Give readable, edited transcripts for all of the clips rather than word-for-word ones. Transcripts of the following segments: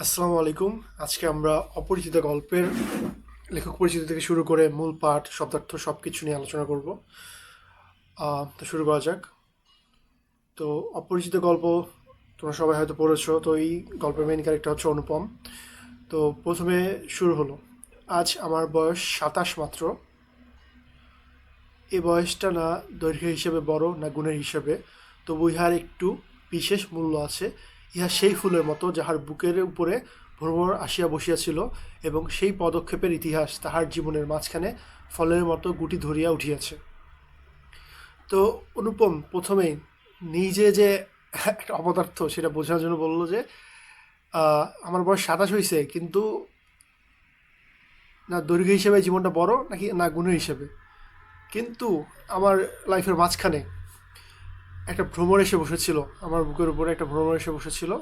আসসালামু আলাইকুম। আজকে আমরা অপরিচিত গল্পের লেখক পরিচিতি থেকে শুরু করে মূল পাঠ, শব্দার্থ সব কিছু নিয়ে আলোচনা করব। তো শুরু করা যাক। তো অপরিচিত গল্প তোমরা সবাই হয়তো পড়েছো। তো এই গল্পের মেইন ক্যারেক্টার হচ্ছে অনুপম। তো প্রথমে শুরু হলো, আজ আমার বয়স 27 মাত্র। এই বয়সটা না দৈর্ঘ্য হিসেবে বড় না গুণের হিসেবে, তবু ইহার একটু বিশেষ মূল্য আছে। ইহা সেই ফুলের মতো যাহার বুকের উপরে ভ্রমর আসিয়া বসিয়াছিল, এবং সেই পদক্ষেপের ইতিহাস তাহার জীবনের মাঝখানে ফলের মতো গুটি ধরিয়া উঠিয়াছে। তো অনুপম প্রথমেই নিজে যে একটা অপদার্থ সেটা বোঝার জন্য বলল যে আমার বয়স 27 হয়েছে, কিন্তু না দৈর্ঘ্য হিসেবে জীবনটা বড় নাকি না গুণের হিসেবে। কিন্তু আমার লাইফের মাঝখানে একটা ভ্রমর এসে বসেছিল, আমার বুকের উপরে একটা ভ্রমর এসে বসেছিল।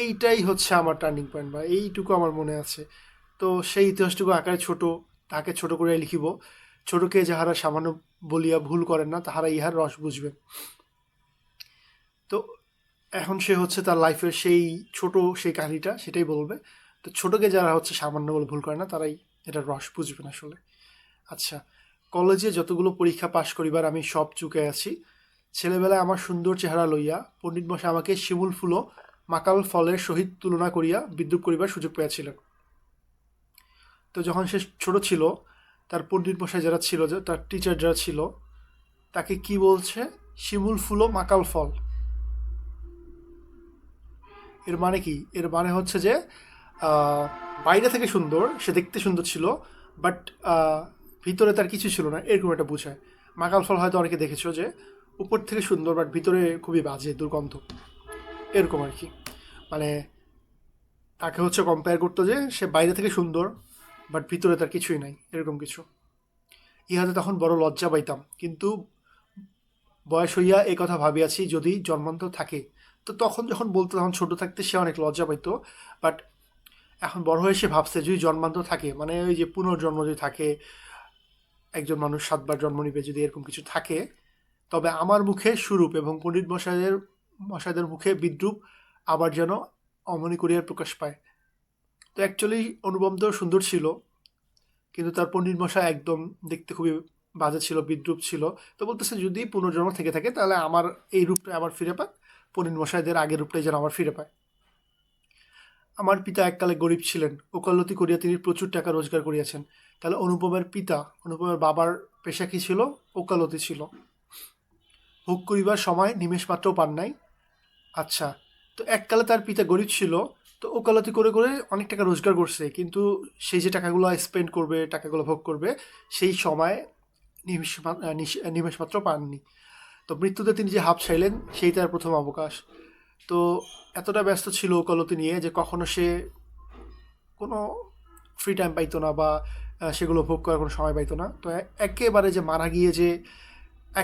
এইটাই হচ্ছে আমার টার্নিং পয়েন্ট, বা এইটুকু আমার মনে আছে। তো সেই ইতিহাসটুকু আকারে ছোট, তাকে ছোট করে লিখিব। ছোটকে যাহারা সামান্য বলিয়া ভুল করেন না, তাহারা ইহার রস বুঝবেন। তো এখন সে হচ্ছে তার লাইফের সেই ছোট সেই কাহিনীটা সেটাই বলবে। তো ছোটকে যারা হচ্ছে সামান্য বলে ভুল করে না, তারাই এটার রস বুঝবেন আসলে। আচ্ছা, কলেজে যতগুলো পরীক্ষা পাশ করিবার আমি সব চুকে আছি। ছেলেবেলায় আমার সুন্দর চেহারা লইয়া পণ্ডিত মশাই আমাকে শিমুল ফুল ও মাকাল ফলের সহিত তুলনা করিয়া বিদ্রূপ করিবার সুযোগ পেয়েছিলেন। তো যখন সে ছোট ছিল, তার পণ্ডিত মশাই যারা ছিল, যে তার টিচার যারা ছিল, তাকে কি বলছে? শিমুল ফুল ও মাকাল ফল। এর মানে কি? এর মানে হচ্ছে যে আহ, বাইরে থেকে সুন্দর, সে দেখতে সুন্দর ছিল, বাট ভিতরে তার কিছু ছিল না, এরকম একটা বোঝায়। মাকাল ফল হয়তো অনেকে দেখেছো, যে উপর থেকে সুন্দর বাট ভিতরে খুবই বাজে, দুর্গন্ধ, এরকম আর কি। মানে তাকে হচ্ছে কম্পেয়ার করতো যে সে বাইরে থেকে সুন্দর বাট ভিতরে তার কিছুই নাই, এরকম কিছু। ইহাতে তখন বড় লজ্জা পাইতাম, কিন্তু বয়স হইয়া এই কথা ভাবিয়াছি, যদি জন্মান্তর থাকে। তো তখন যখন বলতো, তখন ছোট থাকতে সে অনেক লজ্জা পাইতো। বাট এখন বড় হয়ে সে ভাবছে, যদি জন্মান্তর থাকে, মানে ওই যে পুনর্জন্ম যদি থাকে, একজন মানুষ 7 বার জন্ম নিবে, যদি এরকম কিছু থাকে, তবে আমার মুখে সুরূপ এবং পণ্ডিত মশাইদের মুখে বিদ্রূপ আবার যেন অমনি করিয়ার প্রকাশ পায়। তো অ্যাকচুয়ালি অনুপম তো সুন্দর ছিল, কিন্তু তার পণ্ডিত মশাই একদম দেখতে খুবই বাজে ছিল, বিদ্রূপ ছিল। তো বলতেছে, যদি পুনর্জন্ম থেকে থাকে, তাহলে আমার এই রূপটা আবার ফিরে পাক, পণ্ডিত মশাইদের আগের রূপটাই যেন আবার ফিরে পায়। আমার পিতা এককালে গরিব ছিলেন, ওকালতি করিয়া তিনি প্রচুর টাকা রোজগার করিয়াছেন। তাহলে অনুপমের বাবার পেশা কি ছিল? ওকালতি ছিল। ভোগ করিবার সময় নিমেষ মাত্রও পান নাই। আচ্ছা, তো এককালে তার পিতা গরিব ছিল, তো ওকালতি করে করে অনেক টাকা রোজগার করছে, কিন্তু সেই যে টাকাগুলো স্পেন্ড করবে, টাকাগুলো ভোগ করবে, সেই সময় নিমেষ মাত্র পাননি। তো মৃত্যুতে তিনি যে হাঁপ ছাইলেন, সেই তার প্রথম অবকাশ। তো এতটা ব্যস্ত ছিল ওকালতি নিয়ে, যে কখনো সে কোনো ফ্রি টাইম পাইতো না, বা সেগুলো ভোগ করার কোনো সময় পাইতো না। তো একেবারে যে মারা গিয়ে যে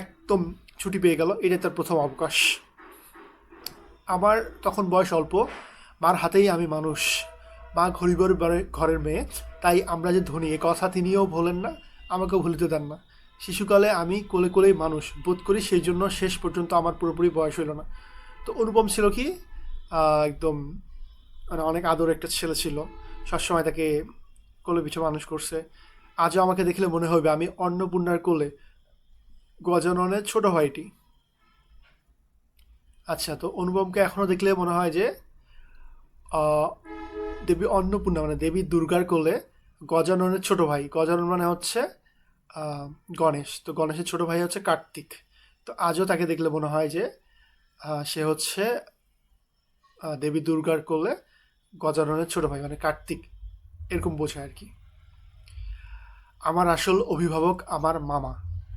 একদম ছুটি পেয়ে গেল, এটাই তার প্রথম অবকাশ। আমার তখন বয়স অল্প, মার হাতেই আমি মানুষ। মা ঘড়িঘর ঘরের মেয়ে, তাই আমরা যে ধনী এ কথা তিনিও ভোলেন না, আমাকেও ভুলিতে দেন না। শিশুকালে আমি কোলে কোলেই মানুষ বোধ করি, সেই জন্য শেষ পর্যন্ত আমার পুরোপুরি বয়স হইল না। তো অনুপম ছিল কি, একদম মানে অনেক আদর একটা ছেলে ছিল, সবসময় তাকে কোলে পিঠে মানুষ করছে। আজও আমাকে দেখলে মনে হবে আমি অন্নপূর্ণার কোলে, গজাননের ছোট ভাইটি। আচ্ছা, তো অনুপমকে এখনও দেখলে মনে হয় যে আহ, দেবী অন্নপূর্ণা, মানে দেবী দুর্গার কোলে গজাননের ছোট ভাই। গজানন মানে হচ্ছে আহ, গণেশ। তো গণেশের ছোট ভাই হচ্ছে কার্তিক। তো আজও তাকে দেখলে মনে হয় যে সে হচ্ছে দেবী দুর্গার কোলে গজাননের ছোট ভাই, মানে কার্তিক, এরকম বোঝায় আর কি। আমার আসল অভিভাবক আমার মামা।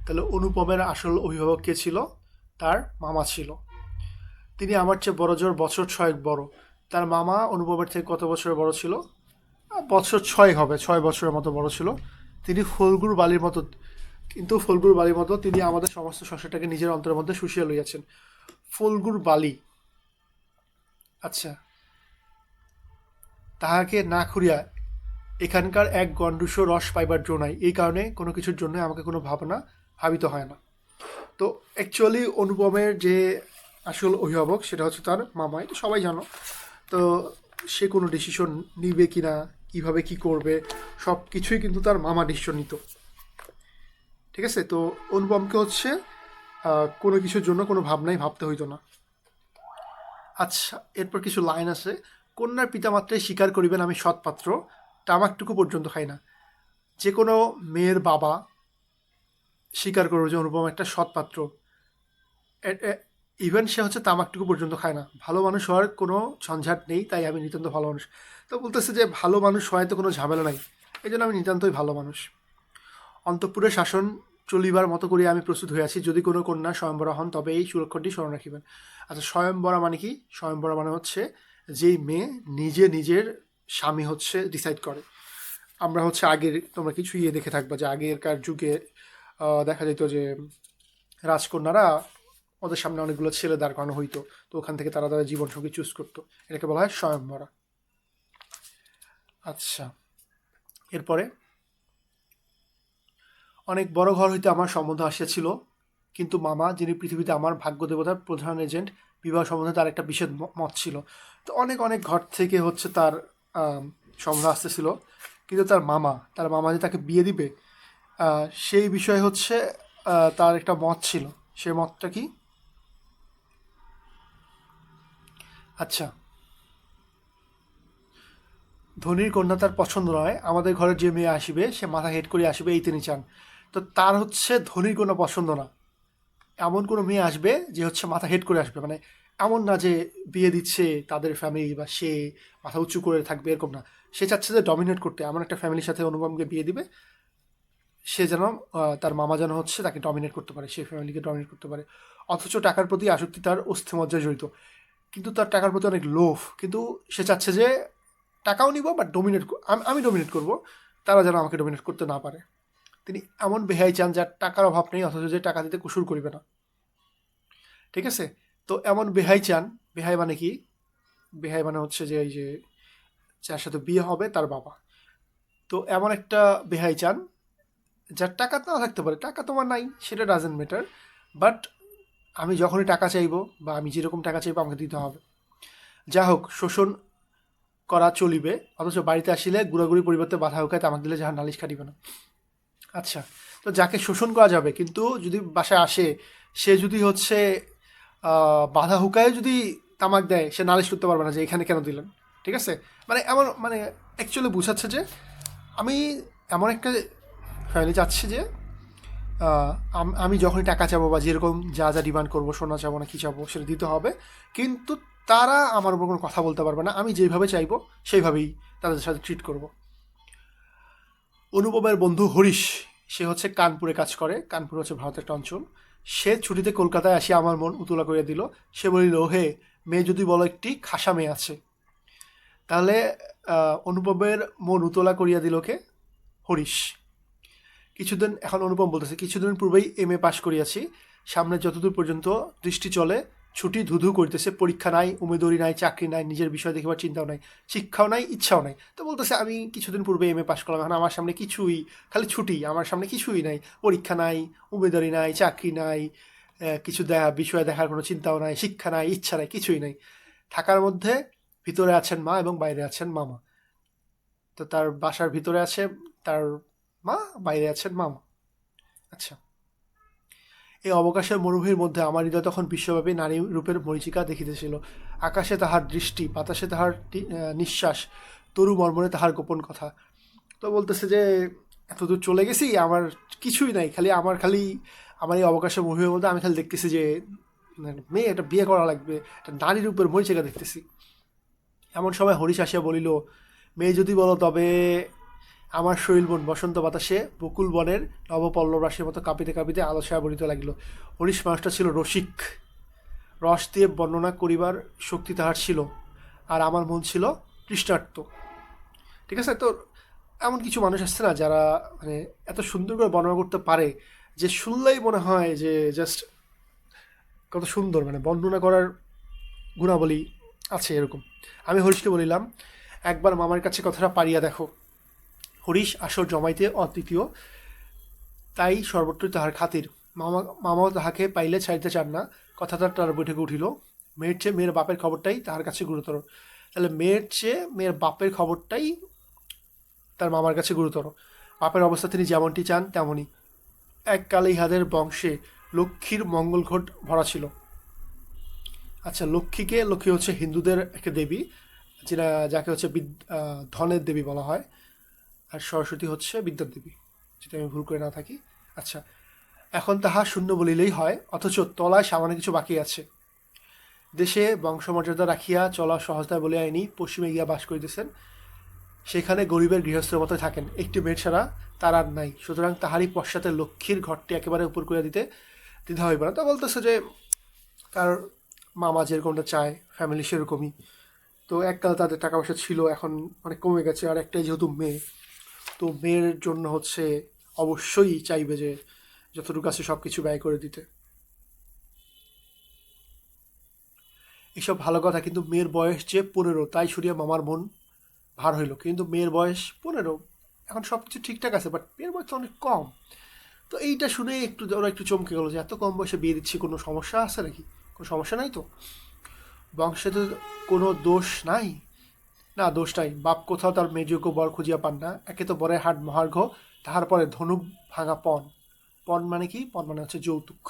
তাহলে অনুপমের আসল অভিভাবক কে ছিল? তার মামা ছিল। তিনি আমার চেয়ে বড় জোর বছর 6 বড়। তার মামা অনুপমের থেকে কত বছরের বড় ছিল? বছর 6 হবে, 6 বছরের মতো বড় ছিল। তিনি ফল্গুর বালির মতো, কিন্তু ফল্গুর বালির মতো তিনি আমাদের সমস্ত সংসারটাকে নিজের অন্তরের মধ্যে শুষিয়া লইয়াছেন। ফল্গুর বালি। আচ্ছা, তাহাকে না খুঁড়িয়া এখানকার এক গণ্ডূষও রস পাইবার জো নাই, এই কারণে কোনো কিছুর জন্য আমাকে কোনো ভাবনা ভাবিতে হয় না। তো অ্যাকচুয়ালি অনুপমের যে আসল অভিভাবক, সেটা হচ্ছে তার মামা, এটা সবাই জানো। তো সে কোনো ডিসিশন নিবে কি না, কীভাবে কী করবে, সব কিছুই কিন্তু তার মামা ডিসিশন নিত। ঠিক আছে, তো অনুপমকে হচ্ছে কোনো কিছুর জন্য কোনো ভাবনাই ভাবতে হইতো না। আচ্ছা, এরপর কিছু লাইন আছে। কন্যার পিতামাত্রাই স্বীকার করিবেন আমি সৎপাত্র, তামাকটুকু পর্যন্ত খাই না। যে কোনো মেয়ের বাবা স্বীকার করবে যে অনুপম একটা সৎপাত্র। ইভেন সে হচ্ছে তামাকটুকু পর্যন্ত খায় না। ভালো মানুষ হওয়ার কোনো ঝঞ্ঝাট নেই, তাই আমি নিতান্ত ভালো মানুষ। তো বলতেছে যে ভালো মানুষ হওয়ায় তো কোনো ঝামেলা নাই, এই জন্য আমি নিতান্তই ভালো মানুষ। অন্তঃপুরের শাসন চলিবার মতো করে আমি প্রস্তুত হইয়াছি, যদি কোনো কন্যা স্বয়ম্বরা হন তবে এই সুরক্ষণটি স্মরণ রাখিবেন। আচ্ছা, স্বয়ম্বরা মানে কি? স্বয়ম্বরা মানে হচ্ছে যেই মেয়ে নিজের স্বামী হচ্ছে ডিসাইড করে। আমরা হচ্ছে আগের, তোমরা কিছু দেখে থাকবা যে আগেরকার যুগে দেখা যেত যে রাজকন্যারা ওদের সামনে অনেকগুলো ছেলে দাঁড় করানো হইতো, তো ওখান থেকে তারা তাদের জীবনসঙ্গী চুজ করতো, এটাকে বলা হয় স্বয়ম্বরা। আচ্ছা, এরপরে অনেক বড় ঘর হইতে আমার সম্বন্ধ আসিয়াছিল, কিন্তু মামা, যিনি পৃথিবীতে আমার ভাগ্য দেবতার প্রধান এজেন্ট, বিবাহ সম্বন্ধে তার একটা বিশেষ মত ছিল। তো অনেক অনেক ঘর থেকে হচ্ছে তার সম্বন্ধ আসতেছিল, কিন্তু তার মামা যে তাকে বিয়ে দিবে সেই বিষয়ে হচ্ছে তার একটা মত ছিল। সেই মতটা কি? আচ্ছা, ধনীর কন্যা তার পছন্দ নয়, আমাদের ঘরে যে মেয়ে আসিবে সে মাথা হেট করে আসবে, এই তিনি চান। তো তার হচ্ছে ধনীর কন্যা পছন্দ না, এমন কোনো মেয়ে আসবে যে হচ্ছে মাথা হেট করে আসবে, মানে এমন না যে বিয়ে দিচ্ছে তাদের ফ্যামিলি বা সে মাথা উঁচু করে থাকবে, এরকম না। সে চাচ্ছে যে ডমিনেট করতে, এমন একটা ফ্যামিলির সাথে অনুপমকে বিয়ে দিবে সে যেন তার মামা যেন হচ্ছে তাকে ডমিনেট করতে পারে, সেই ফ্যামিলিকে ডমিনেট করতে পারে। অথচ টাকার প্রতি আসক্তি তার অস্থিমজ্জায় জড়িত, কিন্তু তার টাকার প্রতি অনেক লোভ, কিন্তু সে চাচ্ছে যে টাকাও নিব বাট ডমিনেট, আমি ডমিনেট করব, তারা যেন আমাকে ডমিনেট করতে না পারে। তিনি এমন বেহাই চান যার টাকার অভাব নেই, অথচ যে টাকা দিতে কুসুর করিবে না। ঠিক আছে, তো এমন বেহাই চান। বেহাই মানে কি? বেহাই মানে হচ্ছে যে এই যে যার সাথে বিয়ে হবে তার বাবা। তো এমন একটা বেহাই চান যার টাকা না থাকতে পারে, টাকা তোমার নাই সেটা ডাজেন্ট ম্যাটার, বাট আমি যখনই টাকা চাইবো বা আমি যেরকম টাকা চাইবো আমাকে দিতে হবে। যা হোক, শোষণ করা চলিবে, অথচ বাড়িতে আসিলে গুড়াগুড়ি পরিবর্তে বাধা হুকায় তামাক দিলে যাহার নালিশ কাটিবে না। আচ্ছা, তো যাকে শোষণ করা যাবে, কিন্তু যদি বাসায় আসে সে যদি হচ্ছে বাধা হুকায় যদি তামাক দেয়, সে নালিশ করতে পারবে না যে এখানে কেন দিলেন। ঠিক আছে, মানে এমন, মানে অ্যাকচুয়ালি বুঝাচ্ছে যে আমি এমন একটা ফ্যামিলি চাচ্ছি যে আমি যখনই টাকা চাবো বা যেরকম যা যা ডিমান্ড করবো, সোনা চাবো না কী চাবো সেটা দিতে হবে, কিন্তু তারা আমার উপর কোনো কথা বলতে পারবে না, আমি যেভাবে চাইবো সেইভাবেই তাদের সাথে ট্রিট করব। অনুপমের বন্ধু হরিশ, সে হচ্ছে কানপুরে কাজ করে, কানপুর হচ্ছে ভারতের একটা অঞ্চল। সে ছুটিতে কলকাতায় আসি আমার মন উতলা করিয়া দিল। সে বলিল, হে মেয়ে যদি বলো একটি খাসা মেয়ে আছে। তাহলে অনুপমের মন উতলা করিয়া দিল কে? হরিশ। কিছুদিন, এখন অনুপম বলতেছে, কিছুদিন পূর্বেই এম এ পাশ করিয়াছি, সামনে যতদূর পর্যন্ত দৃষ্টি চলে ছুটি ধুধু করিতেছে, পরীক্ষা নাই, উমেদরি নাই, চাকরি নাই, নিজের বিষয় দেখিবার চিন্তাও নাই, শিক্ষাও নাই, ইচ্ছাও নাই। তো বলতেছে আমি কিছুদিন পূর্বে এম এ পাশ করলাম, এখন আমার সামনে কিছুই, খালি ছুটি, আমার সামনে কিছুই নাই, পরীক্ষা নাই, উমেদরি নাই, চাকরি নাই, কিছু বিষয় দেখার কোনো চিন্তাও নাই, শিক্ষা নাই, ইচ্ছা নাই, কিছুই নাই। থাকার মধ্যে ভিতরে আছেন মা এবং বাইরে আছেন মামা। তো তার বাসার ভিতরে আছে তার মা, বাইরে আছেন মামা। আচ্ছা, এই অবকাশের মরুভূমির মধ্যে আমার হৃদয় তখন বিশ্বব্যাপী নারী রূপের মরীচিকা দেখিতেছিল। আকাশে তাহার দৃষ্টি, বাতাসে তাহার নিঃশ্বাস, তরু মর্মরে তাহার গোপন কথা। তো বলতেছে যে এতদূর চলে গেছি, আমার কিছুই নাই, খালি আমার এই অবকাশের মরুভূমির মধ্যে আমি খালি দেখতেছি যে মেয়ে একটা বিয়ে করা লাগবে, একটা নারী রূপের মরীচিকা দেখতেছি। এমন সময় হরিশ আসিয়া বলিল, মেয়ে যদি বলো তবে আমার শৈলবন বসন্ত বাতাসে বকুল বনের নবপল্লব রাশির মতো কাঁপিতে কাঁপিতে আলোছায়া বলিতে লাগিল। হরিশ মানুষটা ছিল রসিক, রস দিয়ে বর্ণনা করিবার শক্তি তাহার ছিল, আর আমার মন ছিল তৃষ্ণার্ত। ঠিক আছে, তো এমন কিছু মানুষ আসছে না যারা মানে এত সুন্দর করে বর্ণনা করতে পারে যে শুনলেই মনে হয় যে জাস্ট কত সুন্দর, মানে বর্ণনা করার গুণাবলী আছে এরকম। আমি হরিশকে বলিলাম, একবার মামার কাছে কথাটা পারিয়া দেখো। হরিশ আসর জমাইতে অদ্বিতীয়, তাই সর্বত্রই তাহার খাতির। মামাও তাহাকে পাইলে ছাড়িতে চান না। কথাটা তার বৈঠকে উঠিল। মেয়ের চেয়ে মেয়ের বাপের খবরটাই তাহার কাছে গুরুতর। তাহলে মেয়ের চেয়ে মেয়ের বাপের খবরটাই তার মামার কাছে গুরুতর। বাপের অবস্থা তিনি যেমনটি চান তেমনই। এককালে ইহাদের বংশে লক্ষ্মীর মঙ্গল ঘট ভরা ছিল। আচ্ছা, লক্ষ্মী হচ্ছে হিন্দুদের একটা দেবী, যেটা যাকে হচ্ছে ধনের দেবী বলা হয়। আর সরস্বতী হচ্ছে বিদ্যার দেবী, যদি আমি ভুল করে না থাকি। আচ্ছা, এখন তাহা শূন্য বলিলেই হয়, অথচ তলায় সামান্য কিছু বাকি আছে। দেশে বংশমর্যাদা রাখিয়া চলা সহজতায় বলিয়া ইনি পশ্চিমে গিয়া বাস করিতেছেন। সেখানে গরিবের গৃহস্থের মতো থাকেন, একটি মেয়ে ছাড়া তার আর নাই। সুতরাং তাহারই পশ্চাতে লক্ষ্মীর ঘরটি একেবারে উপর করিয়া দিতে দ্বিধা হইবে না। তো বলতেছে যে তার মামা যেরকমটা চায়, ফ্যামিলি সেরকমই। তো এককালে তাদের টাকা পয়সা ছিল, এখন অনেক কমে গেছে। আর একটাই যেহেতু মেয়ে, তো মেয়ের জন্য হচ্ছে অবশ্যই চাইবে যে যতটুকু আছে সব কিছু ব্যয় করে দিতে। এসব ভালো কথা, কিন্তু মেয়ের বয়স যে 15, তাই শুনিয়া মামার মন ভার হইল। কিন্তু মেয়ের বয়স 15, এখন সব কিছু ঠিকঠাক আছে, বাট মেয়ের বয়স তো অনেক কম। তো এইটা শুনে ওরা একটু চমকে গেলো যে এত কম বয়সে বিয়ে দিচ্ছি, কোনো সমস্যা আছে নাকি? কোনো সমস্যা নাই তো? বংশে তো কোনো দোষ নাই? না, দোষ নাই। বাপ কোথাও তার মেয়েযোগ্য বর খুঁজিয়া পান না। একে তো বরের হাট মহার্ঘ, তাহার পরে ধনুক ভাঙা পণ। পণ মানে কি? পণ মানে হচ্ছে যৌতুক।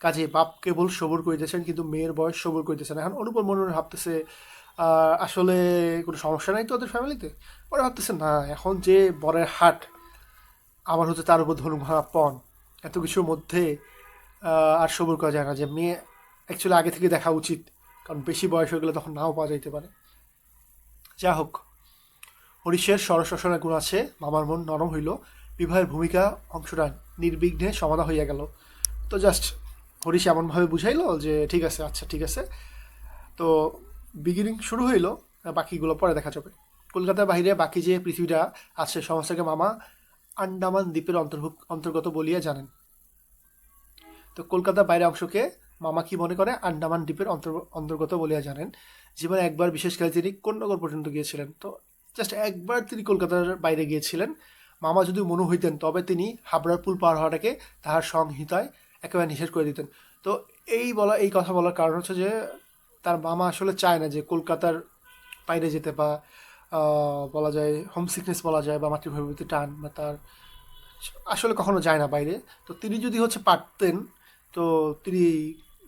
কাজে বাপ কেবল সবুর করিতেছেন, কিন্তু মেয়ের বয়স সবুর করিতেছেন। এখন অনুপম মনে মনে ভাবতেছে আসলে কোনো সমস্যা নাই তো ওদের ফ্যামিলিতে? পরে ভাবতেছে না, এখন যে বরের হাট, আবার হচ্ছে তার উপর ধনুক ভাঙা পণ, এত কিছুর মধ্যে আর সবুর করা যায় না। যে মেয়ে অ্যাকচুয়ালি আগে থেকে দেখা উচিত, কারণ বেশি বয়স হয়ে গেলে তখন নাও পাওয়া যাইতে পারে। যা হোক, হরিশের সরশাসনের গুণ আছে। মামার মন নরম হইল। বিবাহের ভূমিকা অংশটা নির্বিঘ্নে সমাধা হইয়া গেল। তো জাস্ট হরিশ এমনভাবে বুঝাইলো যে ঠিক আছে, আচ্ছা ঠিক আছে। তো বিগিনিং শুরু হইলো, বাকিগুলো পরে দেখা যাবে। কলকাতার বাইরে বাকি যে পৃথিবীটা আছে সমস্তকে মামা আন্দামান দ্বীপের অন্তর্গত বলিয়া জানেন। তো কলকাতার বাইরে অংশকে মামা কি মনে করে? আন্দামান দ্বীপের অন্তর্গত বলিয়া জানেন। জীবনে একবার বিশেষকালে তিনি কোন্নগর পর্যন্ত গিয়েছিলেন। তো জাস্ট একবার তিনি কলকাতার বাইরে গিয়েছিলেন। মামা যদি মনু হইতেন, তবে তিনি হাবড়ার পুল পার হওয়াটাকে তাহার সংহিতায় একেবারে নিষেধ করে দিতেন। তো এই কথা বলার কারণ হচ্ছে যে তার মামা আসলে চায় না যে কলকাতার বাইরে যেতে, বা বলা যায় হোমসিকনেস বলা যায়, বা মাতৃভূমির প্রতি টান, বা তার আসলে কখনো যায় না বাইরে। তো তিনি যদি হচ্ছে পারতেন, তো তিনি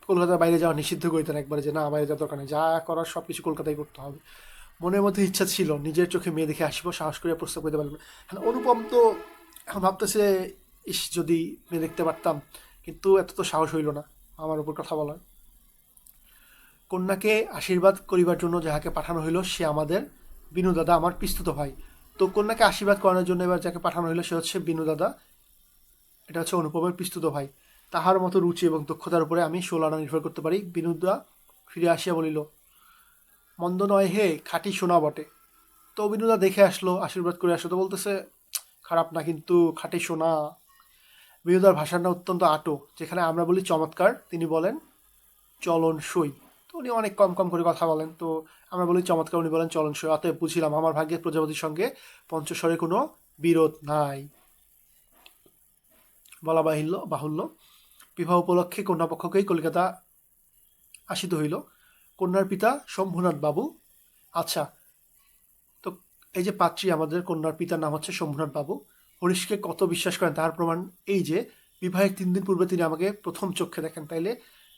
কলকাতার বাইরে যাওয়া নিষিদ্ধ করিতেন একবারে, যে না, বাইরে যাওয়ার দরকার নেই, যা করার সব কিছু কলকাতায় করতে হবে। মনের মধ্যে ইচ্ছা ছিল নিজের চোখে মেয়ে দেখে আসবো, সাহস করে প্রস্তাব করতে পারবেন। হ্যাঁ, অনুপম তো এখন ভাবতেছে, ইস যদি মেয়ে দেখতে পারতাম, কিন্তু এত তো সাহস হইল না আমার উপর কথা বলার। কন্যাকে আশীর্বাদ করিবার জন্য যাহাকে পাঠানো হইল সে আমাদের বিনু দাদা, আমার পিস্তুত ভাই। তো কন্যাকে আশীর্বাদ করানোর জন্য এবার যাকে পাঠানো হইলো সে হচ্ছে বিনু দাদা, এটা হচ্ছে অনুপমের পিস্তুত ভাই। তাহার মতো রুচি এবং দক্ষতার উপরে আমি 16 আনা নির্ভর করতে পারি। বিনুদা ফিরে আসিয়া বলিল, মন্দ নয় হে, খাঁটি সোনা বটে। তো বিনুদা দেখে আসলো, আশীর্বাদ করে আসলো, তো বলতেছে খারাপ না, কিন্তু খাঁটি সোনা। বিনুদার ভাষাটা অত্যন্ত আটো। যেখানে আমরা বলি চমৎকার, তিনি বলেন চলনসই। তো উনি অনেক কম কম করে কথা বলেন। তো আমরা বলি চমৎকার, উনি বলেন চলনসই। অতএব বুঝিলাম আমার ভাগ্যের প্রজাপতির সঙ্গে পঞ্চস্বরে কোনো বিরোধ নাই। বলা বাহুল্য বিবাহ উপলক্ষে কন্যাপক্ষকেই কলিকাতা আসিত হইল। কন্যার পিতা শম্ভুনাথ বাবু। আচ্ছা, তো এই যে পাত্রী, আমাদের কন্যার পিতার নাম হচ্ছে শম্ভুনাথ বাবু। হরিশকে কত বিশ্বাস করেন তাহার প্রমাণ এই যে বিবাহের 3 দিন পূর্বে তিনি আমাকে প্রথম চক্ষে দেখেন। তাইলে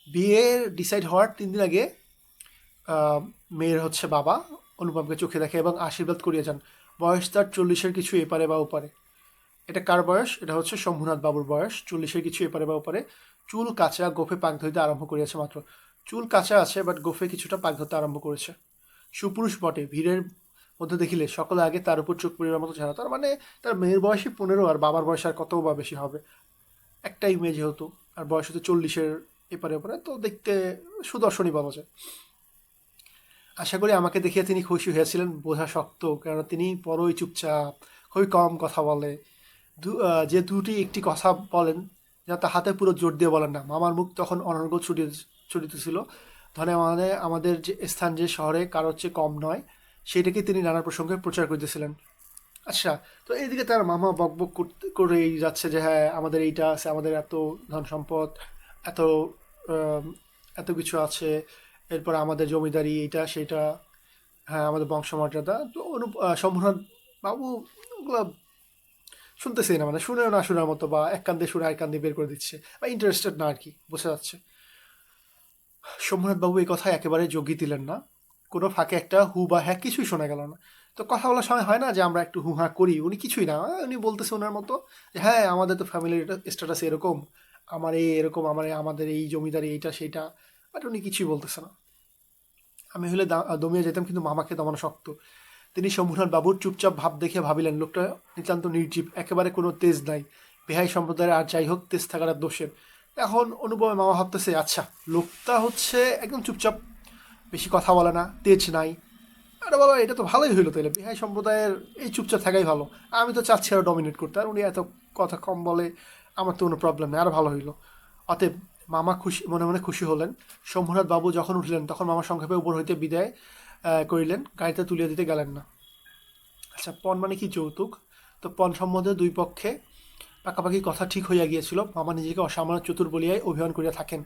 বিয়ের ডিসাইড হওয়ার 3 দিন আগে মেয়ের হচ্ছে বাবা অনুপমকে চোখে দেখে এবং আশীর্বাদ করিয়া যান। বয়স তার 40-এর কিছু এপারে বা ওপারে। এটা কার বয়স? এটা হচ্ছে শম্ভুনাথ বাবুর বয়স, 40-এর কিছু এপারে বা ওপারে। চুল কাঁচা, গোফে পাক ধরিতে আরম্ভ করিয়াছে মাত্র। চুল কাঁচা আছে, বাট গোফে কিছুটা পাক ধরতে আরম্ভ করেছে। সুপুরুষ বটে, ভিড়ের মধ্যে দেখিলে সকলে আগে তার উপর চোখ পড়িবার মতো চেহারা। তার মানে তার মেয়ের বয়সই 15, আর বাবার বয়স আর কত বা বেশি হবে? একটাই মেয়ে যেহেতু, আর বয়স হচ্ছে 40-এর এপারে ওপারে, তো দেখতে সুদর্শনই বলা যায়। আশা করি আমাকে দেখিয়া তিনি খুশি হয়েছিলেন, বোঝা শক্ত, কেননা তিনি বড়ই চুপচাপ, খুবই কম কথা বলে। যে দুটি একটি কথা বলেন, যেন তা হাতে পুরো জোর দিয়ে বলেন না। মামার মুখ তখন অনর্গল ছুটিতেছিল। ধনে মানে আমাদের যে স্থান, যে শহরে কারোর চেয়ে কম নয়, সেইটাকে তিনি নানা প্রসঙ্গে প্রচার করতেছিলেন। আচ্ছা, তো এইদিকে তার মামা বকবক করেই যাচ্ছে যে হ্যাঁ আমাদের এইটা আছে, আমাদের এত ধন সম্পদ, এত আম, এত কিছু আছে, এরপর আমাদের জমিদারি, এইটা সেটা, হ্যাঁ, আমাদের বংশমর্যাদা তো শম্ভুনাথ বাবু ওগুলো শুনতেছেই না, মানে শুনেও না শোনার মতো, বা এক কান দিয়ে শুনে আরেক কান দিয়ে বের করে দিচ্ছে, বা ইন্টারেস্টেড না আর কি, বোঝা যাচ্ছে। শম্ভুনাথ বাবু এই কথায় একেবারে যোগই দিলেন না। কোনো ফাঁকে একটা হু বা হ্যাঁ কিছুই শোনা গেল না। তো কথা বলার সময় হয় না যে আমরা একটু হু হ্যাঁ করি, উনি কিছুই না, উনি বলতেছে ওনার মতো যে হ্যাঁ আমাদের তো ফ্যামিলির স্ট্যাটাস এরকম, আমার এই এরকম, আমাদের এই জমিদারি এইটা সেইটা, বাট উনি কিছুই বলতেছে না। আমি হলে দমিয়ে যেতাম, কিন্তু মামাকে দমানো শক্ত। তিনি শম্ভুনাথ বাবুর চুপচাপ ভাব দেখে ভাবিলেন লোকটা নিতান্ত নির্জীব, একেবারে কোনো তেজ নাই, বেহাই সম্প্রদায়ের, আর যাই হোক তেজ থাকার আর দোষের। এখন অনুপমে মামা ভাবতেছে আচ্ছা লোকটা হচ্ছে একদম চুপচাপ, বেশি কথা বলে না, তেজ নাই। আরে বাবা এটা তো ভালোই হইলো, তাহলে বেহাই সম্প্রদায়ের এই চুপচাপ থাকাই ভালো। আমি তো চাচ্ছি আরও ডমিনেট করতে, আর উনি এত কথা কম বলে, আমার তো কোনো প্রবলেম নেই, আরও ভালো হইলো। অতএব মামা খুশি, মনে মনে খুশি হলেন। শম্ভুনাথ বাবু যখন উঠলেন তখন মামা সংক্ষেপে উপর হইতে বিদায় করিলেন, গাড়িতে তুলিয়া দিতে গেলেন না। আচ্ছা, পণ মানে কি যৌতুক? তো পণ সম্বন্ধে দুই পক্ষে পাকাপাকি কথা ঠিক হইয়া গিয়েছিল। মামা নিজেকে অসামান্য চতুর বলিয়াই অভিমান করিয়া থাকেন।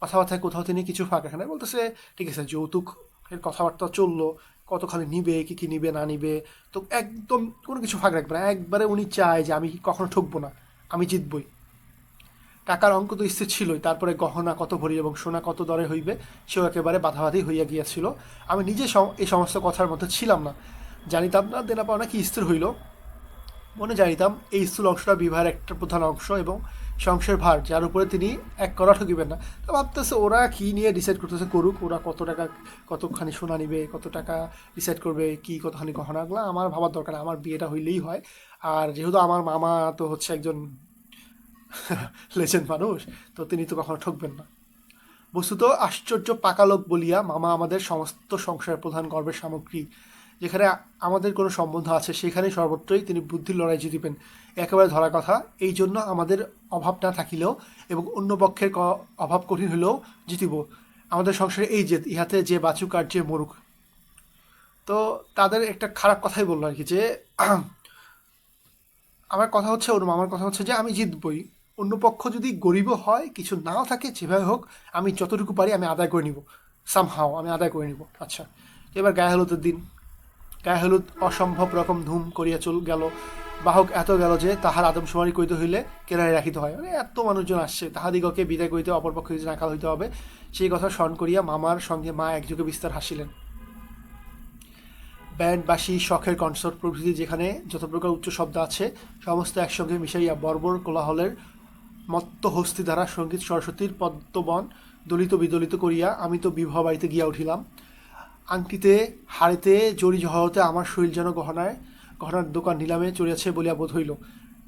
কথাবার্তায় কোথাও তিনি কিছু ফাঁক রাখেন না, বলতেছে ঠিক আছে যৌতুক এর কথাবার্তা চললো, কতখানি নিবে, কি কি নিবে না নিবে, তো একদম কোনো কিছু ফাঁক রাখবে না। একবারে উনি চায় যে আমি কখনো ঠকবো না, আমি জিতবই। টাকার অঙ্ক তো স্থির ছিলই, তারপরে গহনা কত ভরি এবং সোনা কত দরে হইবে সেও একেবারে বাধাবাধি হইয়া গিয়াছিল। আমি নিজে এই সমস্ত কথার মধ্যে ছিলাম না, জানিতাম না দেনা পাওনা কি স্থির হইল। মনে জানিতাম এই স্থূল অংশটা বিবাহের একটা প্রধান অংশ এবং সংসারের ভার, যার উপরে তিনি এক করা ঠকিবেন না। তো ভাবতেছে ওরা কি নিয়ে ডিসাইড করতেছে, করুক, ওরা কত টাকা কতখানি সোনা নিবে, কত টাকা ডিসাইড করবে, কি কতখানি গহনাগুলো আমার ভাবার দরকার, আমার বিয়েটা হইলেই হয়। আর যেহেতু আমার মামা তো হচ্ছে একজন লেজেন্ড মানুষ, তো তিনি তো কখনো ঠকবেন না। বস্তুত আশ্চর্য পাকা লোক বলিয়া মামা আমাদের সমস্ত সংসারের প্রধান গর্বের সামগ্রী। যেখানে আমাদের কোনো সম্বন্ধ আছে সেখানে সর্বত্রই তিনি বুদ্ধির লড়াই জিতিবেন, একেবারে ধরা কথা। এই জন্য আমাদের অভাব না থাকিলেও এবং অন্য পক্ষের অভাব কঠিন হলেও জিতিব। আমাদের সংসারে এই জেদ, ইহাতে যে বাঁচুক আর যে মরুক। তো তাদের একটা খারাপ কথাই বললো আর কি, যে আমার কথা হচ্ছে, ওর মামার কথা হচ্ছে যে আমি জিতবই, অন্য পক্ষ যদি গরিবও হয়, কিছু নাও থাকে, যেভাবে হোক আমি যতটুকু পারি আমি আদায় করে নিব, সামহাও আমি আদায় করে নিব। আচ্ছা, এবার গায়ে হলুদের দিন। গায়ে হলুদ অসম্ভব রকম ধুম করিয়া চল গেল। বাহক এত গেল যে তাহার আদমশুমারি করিতে হইলে কেরায় রাখিতে হয়, মানে এত মানুষজন আসছে, তাহাদিগকে বিদায় করিতে অপরপক্ষ যদি নাকাল হইতে হবে, সেই কথা স্মরণ করিয়া মামার সঙ্গে মা একযোগে বিস্তার হাসিলেন। ব্যান্ড, বাঁশি, শখের কনসার্ট প্রভৃতি যেখানে যত প্রকার উচ্চ শব্দ আছে সমস্ত একসঙ্গে মিশাইয়া বর্বর কোলাহলের মত্ত হস্তি দ্বারা সঙ্গীত সরস্বতীর পদ্মবন দলিত বিদলিত করিয়া আমি তো বিবাহ বাড়িতে গিয়া উঠিলাম। আংটিতে, হাড়িতে, জড়ি জহরতে আমার শরীর যেন গহনার দোকান নিলামে চড়িয়াছে বলিয়া বোধ হইল।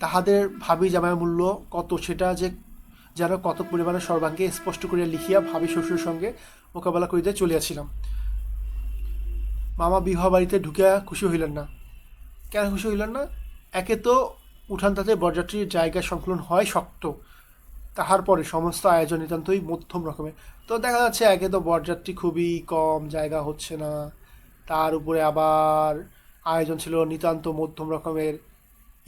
তাহাদের ভাবি জামাইয়ের মূল্য কত সেটা যে যেন কত পরিমাণে সর্বাঙ্গে স্পষ্ট করিয়া লিখিয়া ভাবি শ্বশুরের সঙ্গে মোকাবেলা করিতে চলিয়াছিলাম। মামা বিবাহ বাড়িতে ঢুকিয়া খুশি হইলেন না। কেন খুশি হইলেন না? একে তো উঠানটাতে বরযাত্রীর জায়গা সংকলন হয় শক্ত, তাহার পরে সমস্ত আয়োজন নিতান্তই মধ্যম রকমের। তো দেখা যাচ্ছে একে তো বরযাত্রী খুবই কম, জায়গা হচ্ছে না, তার উপরে আবার আয়োজন ছিল নিতান্ত মধ্যম রকমের।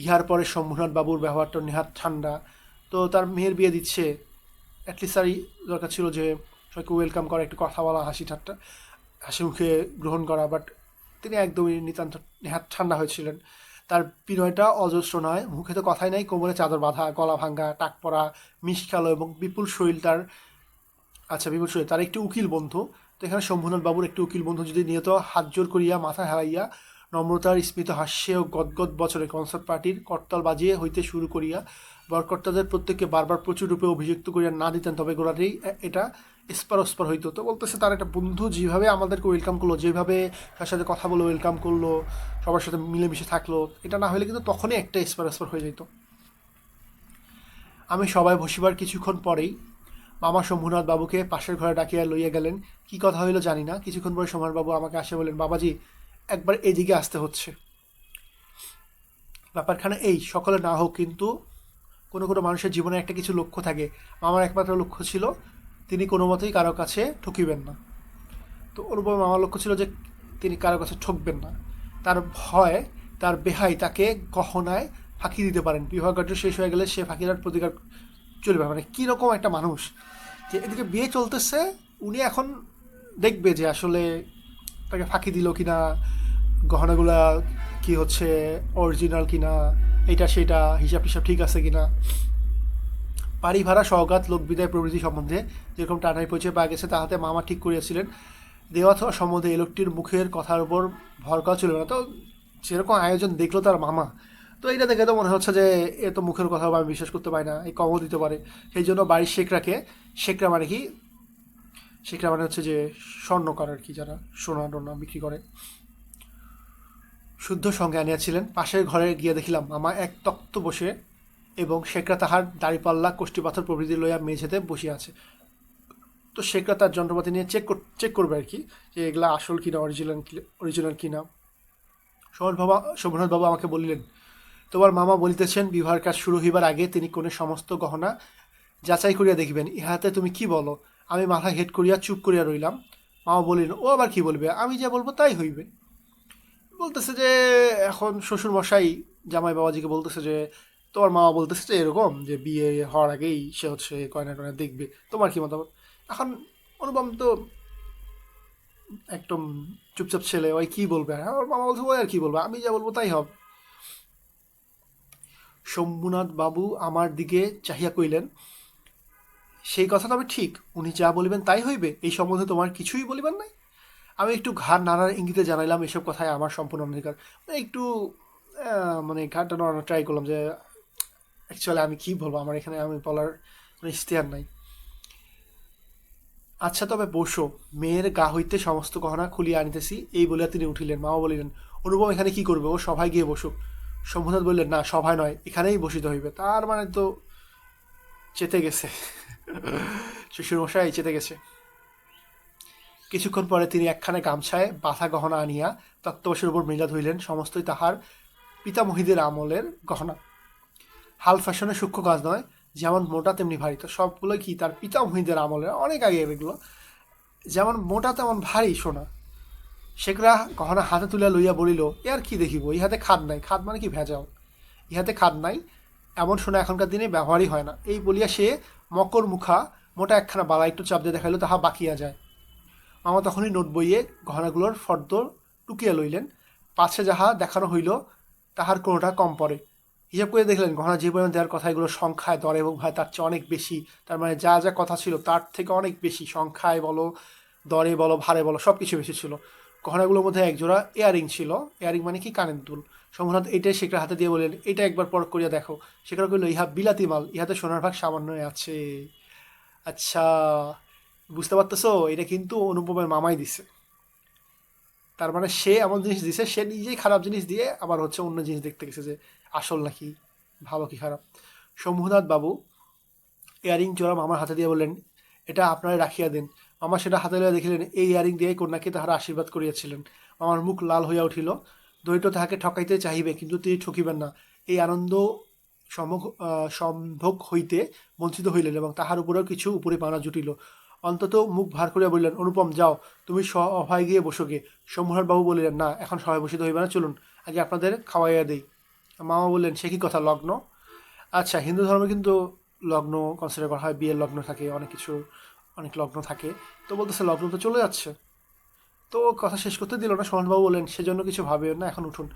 ইহার পরে শম্ভুনাথ বাবুর ব্যবহারটা নেহাত ঠান্ডা। তো তার মেয়ের বিয়ে দিচ্ছে, অ্যাটলিস্ট তারই দরকার ছিল যে সবাইকে ওয়েলকাম করা, একটু কথা বলা, হাসি ঠাট্টা, হাসি মুখে গ্রহণ করা, বাট তিনি একদমই নিতান্ত নেহাত ঠান্ডা হয়েছিলেন। তার বিনয়টা অজস্র নয়, মুখে তো কথাই নাই, কোমরে চাদর বাঁধা, গলা ভাঙ্গা, টাক পরা, মিশ কালো এবং বিপুল শরীর তার। আচ্ছা, বিপুল শরীর তার একটি উকিল বন্ধু। তো এখানে শম্ভুনাথ বাবুর একটি উকিল বন্ধু যদি নিয়ত হাত জোর করিয়া মাথা হারাইয়া নম্রতার স্মিত হাস্যে ও গদগদ বছরে কনসার্ট পার্টির করতাল বাজিয়ে হইতে শুরু করিয়া বরকর্তাদের প্রত্যেককে বারবার প্রচুর রূপে অভিযুক্ত করিয়া না দিতেন, তবে গোড়াতেই এটা স্পার হইতো। তো বলতেছে তার একটা বন্ধু যেভাবে আমাদেরকে ওয়েলকাম করলো, যেভাবে তার সাথে কথা বলে ওয়েলকাম করলো, সবার সাথে মিলেমিশে থাকলো, এটা না হলে কিন্তু তখনই একটা স্পার হয়ে যেত। আমি সবাই বসিবার কিছুক্ষণ পরেই মামা শম্ভুনাথ বাবুকে পাশের ঘরে ডাকিয়া লইয়া গেলেন। কি কথা হইল জানি না, কিছুক্ষণ পরে শম্ভুনাথ বাবু আমাকে আসে বলেন, বাবাজি একবার এদিকে আসতে হচ্ছে। ব্যাপারখানে এই, সকলে না হোক কিন্তু কোনো কোনো মানুষের জীবনে একটা কিছু লক্ষ্য থাকে। মামার একমাত্র লক্ষ্য ছিল তিনি কোনো মতেই কারো কাছে ঠকিবেন না। তো অনুপম মামার লক্ষ্য ছিল যে তিনি কারো কাছে ঠকবেন না। তার ভয় তার বেহাই তাকে গহনায় ফাঁকি দিতে পারেন, বিবাহ কার্য শেষ হয়ে গেলে সে ফাঁকির প্রতিকার চলবে। মানে কীরকম একটা মানুষ যে এদিকে বিয়ে চলতেছে, উনি এখন দেখবে যে আসলে তাকে ফাঁকি দিল কিনা, গহনাগুলা কি হচ্ছে অরিজিনাল কিনা, এটা সেটা হিসাব টিসাব ঠিক আছে কিনা, বাড়ি ভাড়া সওগাত লোকবিদায় প্রভৃতি সম্বন্ধে যেরকম টানাই পরিচয় পাওয়া গেছে তাহাতে মামা ঠিক করিয়াছিলেন দেওয়া সম্বন্ধে এই লোকটির মুখের কথার উপর ভরকা ছিল না। তো যেরকম আয়োজন দেখলো তার মামা, তো এইটা দেখে তো মনে হচ্ছে যে এ তো মুখের কথা আমি বিশ্বাস করতে পারি না, এই কমও দিতে পারে। সেই জন্য বাড়ির শেখরাকে, শেখরা মানে কি, শেখরা মানে হচ্ছে যে স্বর্ণকার আর কি, যারা সোনা টোনা বিক্রি করে, শুদ্ধ সঙ্গে আনিয়াছিলেন। পাশের ঘরে গিয়া দেখিলাম মামা এক তক্ত বসে এবং শেখরা তাহার দাড়িপাল্লা কষ্টি পাথর প্রভৃতি লইয়া মেঝেতে বসিয়া আছে। তো শেখরা তার যন্ত্রপাতি নিয়ে চেক করবে আর কি, যে এগুলা আসল কিনা, অরিজিনাল কিনা। শোভনাথ বাবু আমাকে বলিলেন, তোমার মামা বলিতেছেন বিবাহের কাজ শুরু হইবার আগে তিনি কোনে সমস্ত গহনা যাচাই করিয়া দেখিবেন, ইহাতে তুমি কি বলো? আমি মাথা হেট করিয়া চুপ করিয়া রইলাম। মামা বলিলেন, ও আবার কি বলবে, আমি যা বলবো তাই হইবে। বলতেছে যে এখন শ্বশুর মশাই জামাই বাবাজিকে বলতেছে যে তোমার মামা বলতেছে যে এরকম যে বিয়ে হওয়ার আগেই সে হচ্ছে কয়না টয়না দেখবে, তোমার কি মতামত? এখন অনুপম তো একদম চুপচাপ ছেলে, ওই কি বলবে, আর আমার মামা বলছে ওই আর কি বলবে, আমি যা বলবো তাই হবে। শম্ভুনাথ বাবু আমার দিকে চাহিয়া কইলেন, সেই কথা তবে ঠিক, উনি যা বলিবেন তাই হইবে, এই সম্বন্ধে তোমার কিছুই বলিবার নাই? আমি একটু ঘাড় নাড়ার ইঙ্গিতে জানাইলাম এসব কথায় আমার সম্পূর্ণ অধিকার। একটু মানে ঘাড়টা নাড়ানোর ট্রাই করলাম যে অ্যাকচুয়ালি আমি কী বলবো, আমার এখানে আমি বলার কোনো ইশতেহার নাই। আচ্ছা তবে বসো, মেয়ের গা হইতে সমস্ত গহনা খুলিয়া আনিতেছি, এই বলিয়া তিনি উঠিলেন। মামা বলিলেন, অনুপম এখানে কি করবে, ও সভায় গিয়ে বসুক। শম্ভুনাথ বললেন, না সভায় নয়, এখানেই বসিতে হইবে। তার মানে তো চেতে গেছে, শ্বশুরমশাই চেতে গেছে। কিছুক্ষণ পরে তিনি একখানে গামছায় বাঁধা গহনা আনিয়া তক্তবশের উপর মেজা ধইলেন, সমস্তই তাহার পিতামহীদের আমলের গহনা, হাল ফ্যাশনের সূক্ষ্ম কাজ নয়, যেমন মোটা তেমনি ভারী। তো সবগুলো কি তার পিতামহীদের আমলের, অনেক আগে এগুলো, যেমন মোটা তেমন ভারী সোনা। শেখরা গহনা হাতে তুলিয়া লইয়া বলিল, এ আর কি দেখিব, ইহাতে খাদ নাই। খাদ মানে কি, ভেজাল। ইহাতে খাদ নাই, এমন সোনা এখনকার দিনে ব্যবহারই হয় না। এই বলিয়া সে মকর মুখা মোটা একখানা বালা একটু চাপ দিয়ে দেখাইল, তাহা বাকিয়া যায়। মামা তখনই নোট বইয়ে গহনাগুলোর ফর্দ টুকিয়া লইলেন, পাছে যাহা দেখানো হইল তাহার কোনোটা কম পড়ে। হিসাব করে দেখলেন গহনা যে পরিমাণ দেওয়ার কথা, এগুলো সংখ্যায়, দরে এবং ভাই তার চেয়ে অনেক বেশি। তার মানে যা যা কথা ছিল তার থেকে অনেক বেশি, সংখ্যায় বলো, দরে বলো, ভারে বলো, সব কিছু বেশি ছিল। গহনাগুলোর মধ্যে একজোড়া ইয়ারিং ছিল। ইয়ারিং মানে কি, কানের দুল। শম্ভুনাথ এইটাই শেখরা হাতে দিয়ে বললেন, এটা একবার পরখ করিয়া দেখো। শেখরা কইল, ইহা বিলাতি মাল, ইহাতে সোনার ভাগ সামান্যই আছে। আচ্ছা, বুঝতে পারতেছো, এটা কিন্তু অনুপমের মামাই দিছে। তার মানে সে এমন জিনিস দিছে, সে নিজেই খারাপ জিনিস দিয়ে আবার হচ্ছে অন্য জিনিস দেখতে গেছে যে আসল নাকি, ভালো কি খারাপ। শম্ভুনাথ বাবু ইয়ারিং জোড়া মামার হাতে দিয়ে বললেন, এটা আপনারা রাখিয়া দেন। মামা সেটা হাতে লইয়া দেখিলেন এই ইয়ারিং দিয়ে কন্যাকে তাহারা আশীর্বাদ করিয়াছিলেন। মামার মুখ লাল হইয়া উঠিল। দৈত্য তাহাকে ঠকাইতে চাহিবে, কিন্তু তিনি ঠকিবেন না, এই আনন্দ সম্ভোগ হইতে বঞ্চিত হইলেন এবং তাহার উপরেও কিছু উপরে পাওনা জুটিল। অন্তত মুখ ভার করিয়া বললেন, অনুপম যাও, তুমি সভায় গিয়ে বসোগে। শম্ভুনাথ বাবু বলিলেন, না এখন সভায় বসিতে হইবে না, চলুন আগে আপনাদের খাওয়াইয়া দেই। মামা বললেন, সে কি কথা, লগ্ন? আচ্ছা, হিন্দু ধর্মে কিন্তু লগ্ন কনসিডার করা হয়, বিয়ের লগ্ন থাকে, অনেক কিছু, অনেক লগ্ন থাকে। তো বলতেছে লগ্ন তো চলে যাচ্ছে। তো কথা শেষ করতে দিল না। শোভনবাবু বললেন, সেজন্য কিছু ভাবেন না, এখন উঠুন।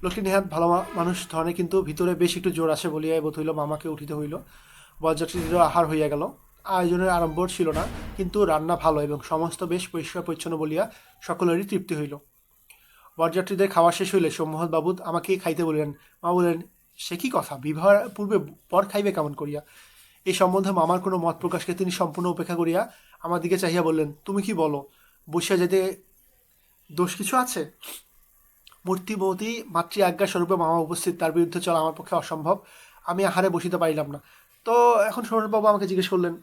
লোকটি নেহাত ভালো মানুষ ধরনে, কিন্তু ভিতরে বেশ একটু জোর আছে বলিয়া বোধ হইল মামাকে উঠিতে হইল। বরযাত্রীদেরও আহার হইয়া গেল। আয়োজনের আড়ম্বর ছিল না, কিন্তু রান্না ভালো এবং সমস্ত বেশ পরিষ্কার পরিচ্ছন্ন বলিয়া সকলেরই তৃপ্তি হইল। বরযাত্রীদের খাওয়া শেষ হইলে সোমনাথ বাবু আমাকে খাইতে বলিলেন। মা বললেন, সে কি কথা, বিবাহের পূর্বে পর খাইবে কেমন করিয়া? এই সম্বন্ধে মামার কোনো মত প্রকাশকে তিনি সম্পূর্ণ উপেক্ষা করিয়া আমার দিকে চাহিয়া বললেন, তুমি কি বলো, বসিয়া যেতে দোষ কিছু আছে? মূর্তিমতী মাতৃ আজ্ঞা স্বরূপে মামা উপস্থিত, তার বিরুদ্ধে চলা আমার পক্ষে অসম্ভব। আমি আহারে বসিতে পারিলাম না। তো এখন সৌরভবাবু আমাকে জিজ্ঞেস করলেন,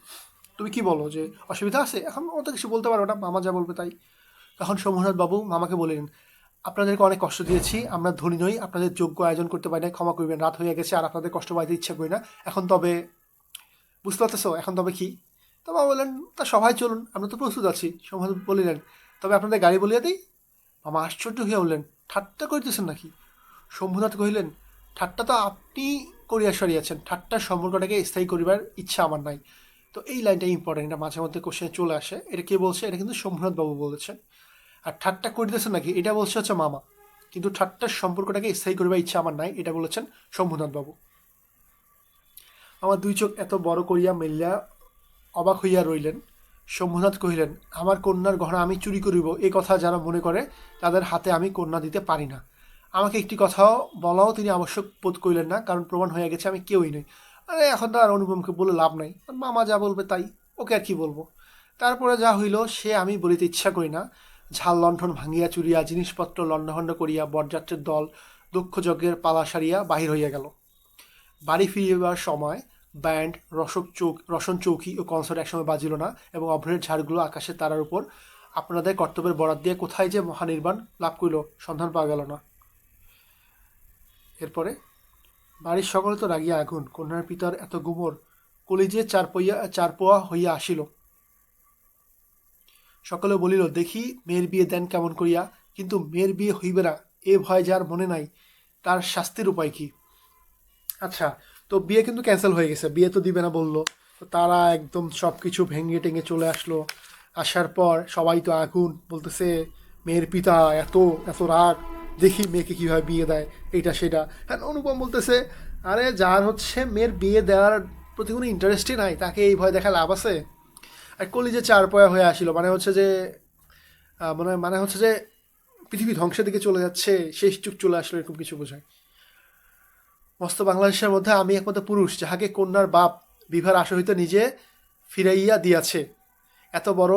তুমি কি বলো, যে অসুবিধা আছে? এখন ও তো কিছু বলতে পারো না, মামা যা বলবে তাই। তখন সোমনাথ বাবু মামাকে বললেন, আপনাদেরকে অনেক কষ্ট দিয়েছি, আমরা ধনী নই, আপনাদের যোগ্য আয়োজন করতে পারি না, ক্ষমা করবেন, রাত হয়ে গেছে আর আপনাদের কষ্ট পাইতে ইচ্ছা করি না। এখন তবে, বুঝতে পারতেছো, এখন তবে কি? তো বাবা বললেন, তা সবাই চলুন, আমরা তো প্রস্তুত আছি। সোমনাথ বলিলেন, তবে আপনাদের গাড়ি বলিয়া দিই? মামা আশ্চর্য হইয়া বললেন, ঠাট্টা করিতেছেন নাকি? শম্ভুনাথ কহিলেন, ঠাট্টা তো আপনি করিয়া সরিয়াছেন, ঠাট্টার সম্পর্কটাকে স্থায়ী করিবার ইচ্ছা আমার নাই। তো এই লাইনটা ইম্পর্টেন্ট, এটা মাঝে মধ্যে কোশ্চেনে চলে আসে। এটা কে বলছে? এটা কিন্তু শম্ভুনাথ বাবু বলেছেন। আর ঠাট্টা করিতেছে নাকি এটা বলছে হচ্ছে মামা, কিন্তু ঠাট্টার সম্পর্কটাকে স্থায়ী করবার ইচ্ছা আমার নাই, এটা বলেছেন শম্ভুনাথ বাবু। আমার দুই চোখ এত বড় করিয়া মেলিয়া অবাক হইয়া রইলেন। শম্ভুনাথ কহিলেন, আমার কন্যার গহনা আমি চুরি করিব এ কথা যারা মনে করে তাদের হাতে আমি কন্যা দিতে পারি না। আমাকে একটি কথাও বলাও তিনি আবশ্যক বোধ করিলেন না, কারণ প্রমাণ হয়ে গেছে আমি কেউই নই। আরে এখন তো আর অনুপমকে বলে লাভ নাই, মামা যা বলবে তাই, ওকে আর কি বলবো। তারপরে যা হইল সে আমি বলিতে ইচ্ছা করি না। ঝাল লণ্ঠন ভাঙিয়া চুরিয়া জিনিসপত্র লণ্ডভণ্ড করিয়া বরযাত্রের দল দক্ষ যজ্ঞের পালা সারিয়া বাহির হইয়া গেল। বাড়ি ফিরিবার সময় ব্যান্ড, রসন চৌকি ও কনসার্ট একসময় বাজিল না, এবং অভ্রের ঝাড়গুলো আকাশের তারার উপর আপনাদের কর্তব্যের বরাত দিয়ে কোথায় যে মহানির্বাণ লাভ করিল সন্ধান পাওয়া গেল না। এরপরে বাড়ির সকলে তো রাগিয়া আগুন, কন্যার পিতার এত গুমর, কলিজে চারপোয়া হইয়া আসিল। সকলে বলিল, দেখি মেয়ের বিয়ে দেন কেমন করিয়া, কিন্তু মেয়ের বিয়ে হইবে না এ ভয় যার মনে নাই, তার শাস্তির উপায় কি? আচ্ছা, তো বিয়ে কিন্তু ক্যান্সেল হয়ে গেছে, বিয়ে তো দিবে না বললো। তো তারা একদম সব কিছু ভেঙে টেঙে চলে আসলো। আসার পর সবাই তো আগুন, বলতেছে মেয়ের পিতা এত এত রাগ, দেখি মেয়েকে কীভাবে বিয়ে দেয়, এইটা সেটা। হ্যাঁ, অনুপম বলতেছে, আরে যার হচ্ছে মেয়ের বিয়ে দেওয়ার প্রতি কোনো ইন্টারেস্টই নাই, তাকে এই ভয় দেখা লাভ আছে? আর কলিজে চারপয়া হয়ে আসিল, মানে হচ্ছে যে মানে হচ্ছে যে পৃথিবী ধ্বংসের দিকে চলে যাচ্ছে, শেষ যুগ চলে আসলো, এরকম কিছু বোঝায়। মস্ত বাংলাদেশের মধ্যে আমি একমাত্র পুরুষ যাহাকে কন্যার বাপ বিভার আশা হইতে নিজে ফিরাইয়া দিয়াছে। এত বড়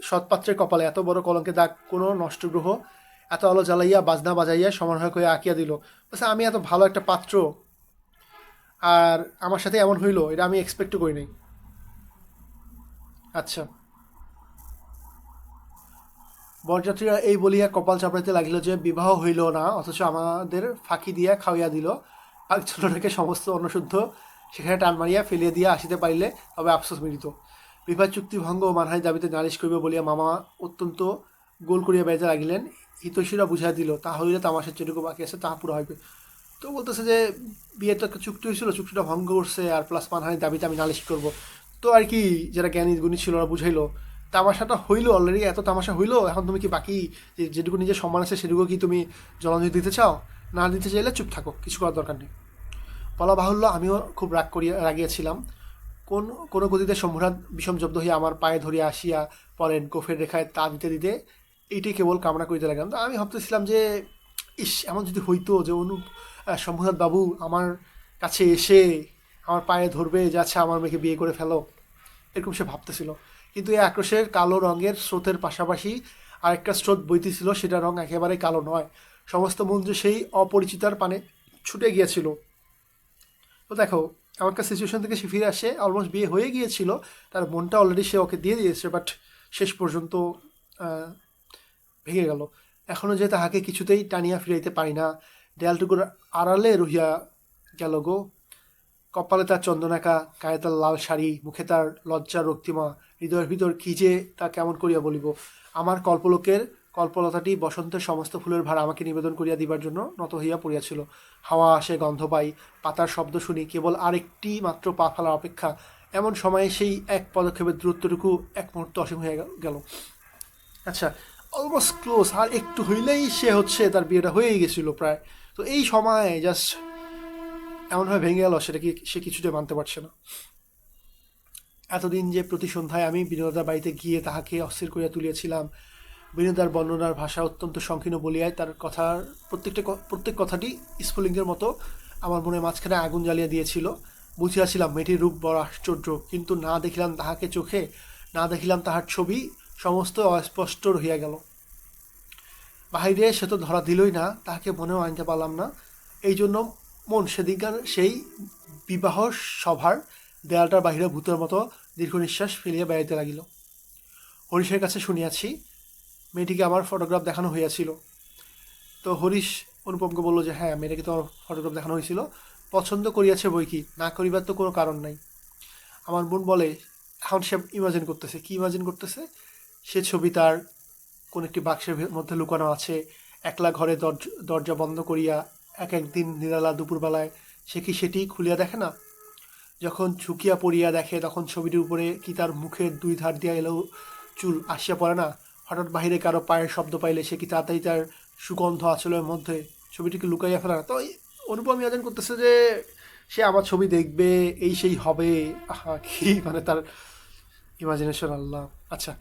সৎপাত্রের কপালে এত বড় কলঙ্কের দাগ কোনো নষ্টগ্রহ এত আলো জ্বালাইয়া বাজনা বাজাইয়া সমারোহ করে আঁকিয়া দিল। বলছে আমি এত ভালো একটা পাত্র, আর আমার সাথে এমন হইলো, এটা আমি এক্সপেক্টও করি নাই। আচ্ছা, বরযাত্রীরা এই বলিয়া কপাল চাপড়াইতে লাগিল যে বিবাহ হইল না, অথচ আমাদের ফাঁকি দিয়া খাওয়াইয়া দিল। আরেকজনকে সমস্ত অন্নশুদ্ধ সেখানে টান মারিয়া ফেলিয়া দিয়া আসিতে পারিলে তবে আফসোস মিলিত। বিবাহ চুক্তি ভঙ্গ ও মানহানি দাবিতে নালিশ করিবে বলিয়া মামা অত্যন্ত গোল করিয়া বেড়াইতে লাগিলেন। হিতৈষীরা বুঝাইয়া দিল, তাহা হইলে তামাশের যেটুকু বাকি আছে তাহা পুরো হইবে। তো বলতেছে যে বিয়ের তো একটা চুক্তি হয়েছিল, চুক্তিটা ভঙ্গ করছে, আর প্লাস মানহানির দাবিতে আমি নালিশ করবো। তো আর কি, যারা জ্ঞানী গুণী ছিল ওরা বুঝাইলো তামাশাটা হইলো, অলরেডি এত তামাশা হইলো, এখন তুমি কি বাকি যেটুকু নিজের সম্মান আছে সেটুকু কি তুমি জলাঞ্জলি দিতে চাও? না দিতে চাইলে চুপ থাকো, কিছু করার দরকার নেই। বলা বাহুল্য, আমিও খুব রাগিয়াছিলাম। কোনো গতিতে শম্ভুনাথ বিষম জব্দ হইয়া আমার পায়ে ধরিয়া আসিয়া পড়েন, গোফের রেখায় তা দিতে দিতে এইটাই কেবল কামনা করিতে লাগলাম। তো আমি ভাবতেছিলাম যে ইস, এমন যদি হইতো যে শম্ভুনাথ বাবু আমার কাছে এসে আমার পায়ে ধরবে, যে আচ্ছা আমার মেয়েকে বিয়ে করে ফেলো, এরকম সে ভাবতেছিল। কিন্তু এই আক্রোশের কালো রঙের স্রোতের পাশাপাশি আরেকটা স্রোত বইতেছিল, সেটা রং একেবারে কালো নয়, সমস্ত মঞ্জু সেই অপরিচিতার পানে ছুটে গিয়েছিল। তো দেখো, আমার কাছে সিচুয়েশন থেকে সে ফিরে আসে, অলমোস্ট বিয়ে হয়ে গিয়েছিল, তার মনটা অলরেডি সে ওকে দিয়ে দিয়েছে, বাট শেষ পর্যন্ত ভেঙে গেল। এখনও যে তাহাকে কিছুতেই টানিয়া ফিরাইতে পারি না, দেয়ালটুকুর আড়ালে রহিয়া গেল গো। কপালে তার চন্দনাকা, গায়ে তার লাল শাড়ি, মুখে তার লজ্জার রক্তিমা, হৃদয়ের ভিতর কী যে তা কেমন করিয়া বলিব। আমার কল্পলোকের কল্পলতাটি বসন্তের সমস্ত ফুলের ভার আমাকে নিবেদন করিয়া দিবার জন্য নত হইয়া পড়িয়াছিল। হাওয়া আসে, গন্ধ পাই, পাতার শব্দ শুনি, কেবল আরেকটি মাত্র পা ফেলার অপেক্ষা। এমন সময়ে সেই এক পদক্ষেপের দূরত্বটুকু এক মুহূর্ত অসীম হয়ে গেল। আচ্ছা, অলমোস্ট ক্লোজ, আর একটু হইলেই সে হচ্ছে তার বিয়েটা হয়েই গেছিলো প্রায়। তো এই সময় জাস্ট এমনভাবে ভেঙে গেল, সেটা কি সে কিছুতে মানতে পারছে না। এতদিন যে প্রতি সন্ধ্যায় আমি বিনোদার বাড়িতে গিয়ে তাহাকে অস্থির করিয়া তুলিয়াছিলাম, বিনোদার বর্ণনার ভাষা অত্যন্ত সংকীর্ণ বলিয়ায় তার কথার প্রত্যেক কথাটি স্ফুলিঙ্গের মতো আমার মনে মাঝখানে আগুন জ্বালিয়া দিয়েছিল। বুঝিয়াছিলাম মেয়েটির রূপ বড় আশ্চর্য, কিন্তু না দেখিলাম তাহাকে চোখে, না দেখিলাম তাহার ছবি, সমস্ত অস্পষ্ট রহিয়া গেল। বাহিরে সে তো ধরা দিলই না, তাহাকে মনেও আনতে পারলাম না। এই জন্য মন সেদিনকার সেই বিবাহ সভার দেয়ালটার বাহিরে ভূতের মতো দীর্ঘ নিঃশ্বাস ফেলিয়া বেড়াইতে লাগিল। হরিশের কাছে শুনিয়াছি মেয়েটিকে আমার ফটোগ্রাফ দেখানো হইয়াছিল। তো হরিশ অনুপমকে বললো যে হ্যাঁ, মেয়েটাকে তো আমার ফটোগ্রাফ দেখানো হয়েছিল, পছন্দ করিয়াছে বই কি, না করিবার তো কোনো কারণ নাই। আমার বোন বলে, এখন সে ইমাজিন করতেছে, কি ইমাজিন করতেছে, সে ছবি তার কোন একটি বাক্সের মধ্যে লুকানো আছে, একলা ঘরে দরজা বন্ধ করিয়া একদিন নিরালা দুপুরবেলায় সে কি সেটি খুলিয়া দেখে না? যখন ঝুঁকিয়া পড়িয়া দেখে, তখন ছবিটির উপরে কি তার মুখের দুই ধার দিয়া এলো চুল আসিয়া পড়ে না? হঠাৎ বাইরে কারো পায়ের শব্দ পাইলে সে কি তাড়াতাড়ি তার সুগন্ধ আঁচলের মধ্যে ছবিটিকে লুকাইয়া ফেলা? তো অনুপম ইয়াজান করতেছে যে সে আমার ছবি দেখবে, এই সেই হবে। আহা কি মানে তার ইমাজিনেশন, আল্লাহ। আচ্ছা,